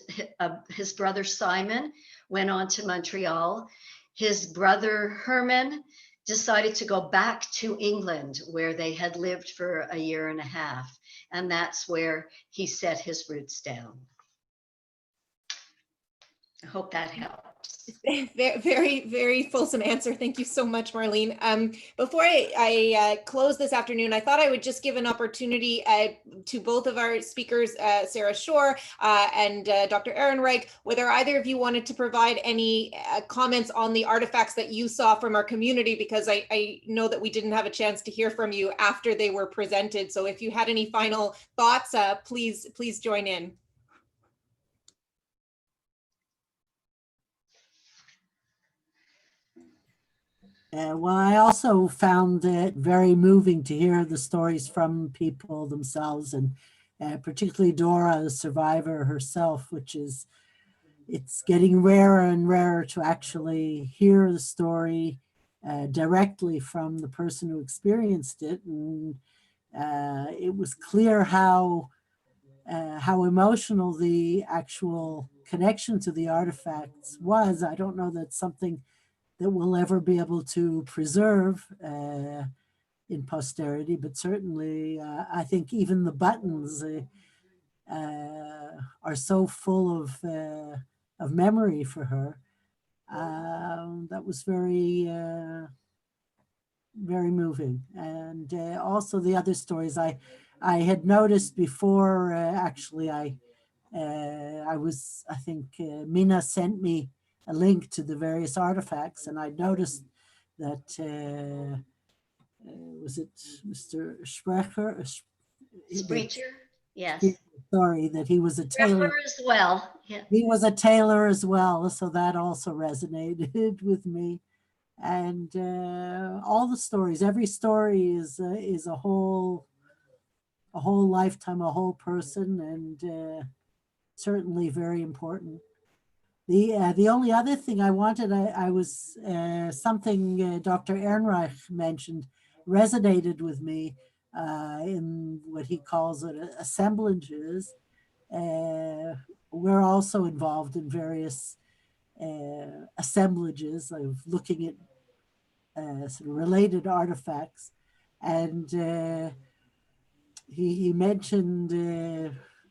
his brother Simon, went on to Montreal. His brother Herman decided to go back to England, where they had lived for a year and a half. And that's where he set his roots down. I hope that helps. Very, very fulsome answer. Thank you so much, Marlene. Before I close this afternoon, I thought I would just give an opportunity to both of our speakers, Sarah Shore and Dr. Ehrenreich, whether either of you wanted to provide any comments on the artifacts that you saw from our community, because I know that we didn't have a chance to hear from you after they were presented. So if you had any final thoughts, please join in. Well, I also found it very moving to hear the stories from people themselves, and particularly Dora, the survivor herself, it's getting rarer and rarer to actually hear the story directly from the person who experienced it. And it was clear how emotional the actual connection to the artifacts was. I don't know that something that we'll ever be able to preserve in posterity, but certainly I think even the buttons are so full of memory for her. That was very, very moving. And also the other stories I had noticed before, actually, I think Mina sent me a link to the various artifacts, and I noticed that, was it Mr. Sprecher? Sprecher, yes. Sorry, that he was a tailor. Sprecher as well, yeah. He was a tailor as well, so that also resonated with me. And all the stories, every story is a whole lifetime, a whole person, and certainly very important. The only other thing I wanted, I was something Dr. Ehrenreich mentioned resonated with me in what he calls it assemblages. We're also involved in various assemblages of looking at sort of related artifacts, and he mentioned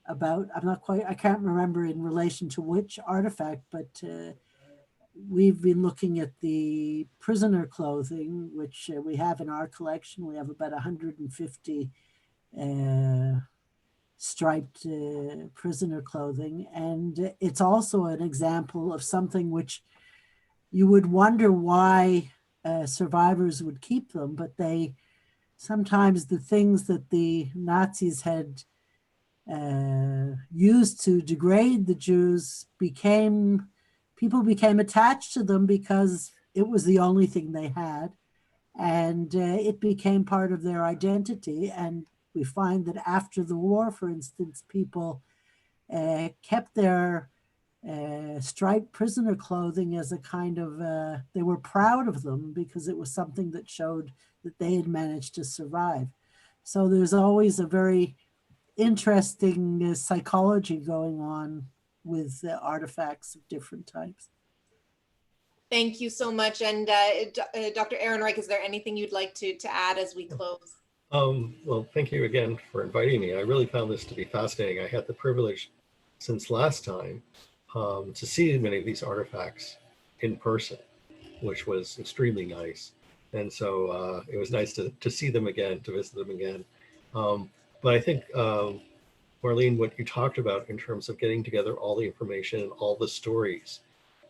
about, I can't remember in relation to which artifact, but we've been looking at the prisoner clothing, which we have in our collection. We have about 150 striped prisoner clothing. And it's also an example of something which you would wonder why survivors would keep them, but sometimes the things that the Nazis had used to degrade the Jews people became attached to them because it was the only thing they had, and it became part of their identity. And we find that after the war, for instance, people kept their striped prisoner clothing as a kind of, they were proud of them because it was something that showed that they had managed to survive. So there's always a very interesting psychology going on with artifacts of different types. Thank you so much. And Dr. Ehrenreich, is there anything you'd like to add as we close? Well, thank you again for inviting me. I really found this to be fascinating. I had the privilege since last time to see many of these artifacts in person, which was extremely nice. And so it was nice to see them again, to visit them again. But I think, Marlene, what you talked about in terms of getting together all the information and all the stories,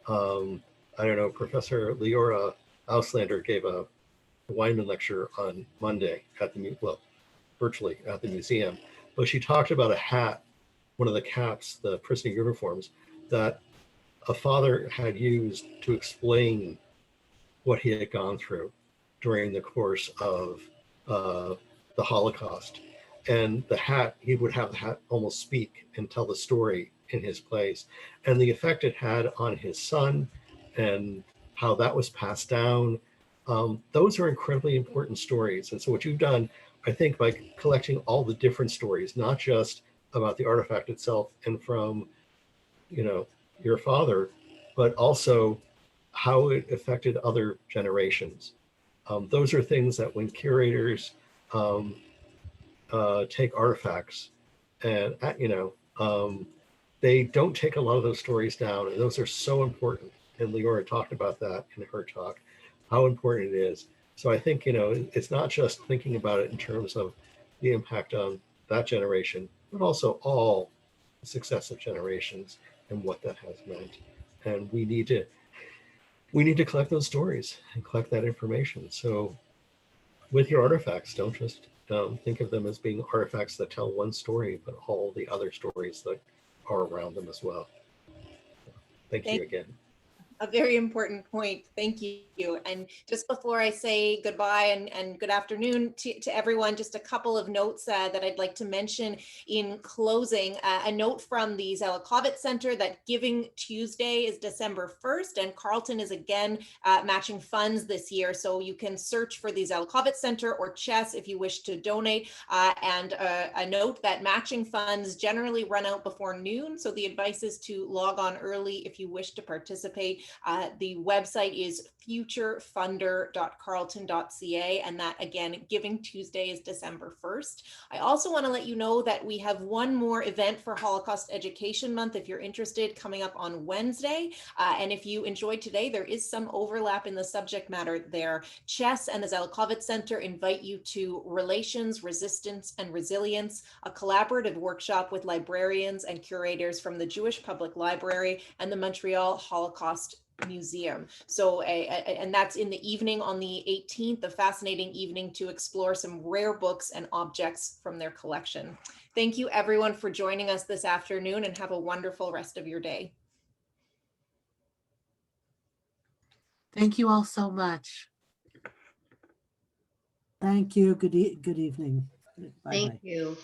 I don't know, Professor Leora Auslander gave a Weinman lecture on Monday at virtually at the museum, but she talked about a hat, one of the caps, the prisoner uniforms, that a father had used to explain what he had gone through during the course of the Holocaust. And the hat, he would have the hat almost speak and tell the story in his place. And the effect it had on his son and how that was passed down. Those are incredibly important stories. And so what you've done, I think, by collecting all the different stories, not just about the artifact itself and from, your father, but also how it affected other generations. Those are things that when curators take artifacts and, they don't take a lot of those stories down. And those are so important. And Leora talked about that in her talk, how important it is. So I think, it's not just thinking about it in terms of the impact on that generation, but also all successive generations and what that has meant. And we need to collect those stories and collect that information. So with your artifacts, don't just think of them as being artifacts that tell one story, but all the other stories that are around them as well. Thank you again. A very important point. Thank you. And just before I say goodbye and good afternoon to everyone, just a couple of notes that I'd like to mention in closing. A note from the Zelikovitz Centre that Giving Tuesday is December 1st, and Carleton is again matching funds this year. So you can search for the Zelikovitz Centre or CHES if you wish to donate. And a note that matching funds generally run out before noon. So the advice is to log on early if you wish to participate. The website is futurefunder.carleton.ca, and that again, Giving Tuesday is December 1st. I also want to let you know that we have one more event for Holocaust Education Month if you're interested, coming up on Wednesday. And if you enjoyed today, there is some overlap in the subject matter there. CHES and the Zelikovitz Centre invite you to Relations, Resistance, and Resilience, a collaborative workshop with librarians and curators from the Jewish Public Library and the Montreal Holocaust Museum. So, and that's in the evening on the 18th, a fascinating evening to explore some rare books and objects from their collection. Thank you everyone for joining us this afternoon, and have a wonderful rest of your day. Thank you all so much. Thank you. Good evening. Bye-bye. Thank you.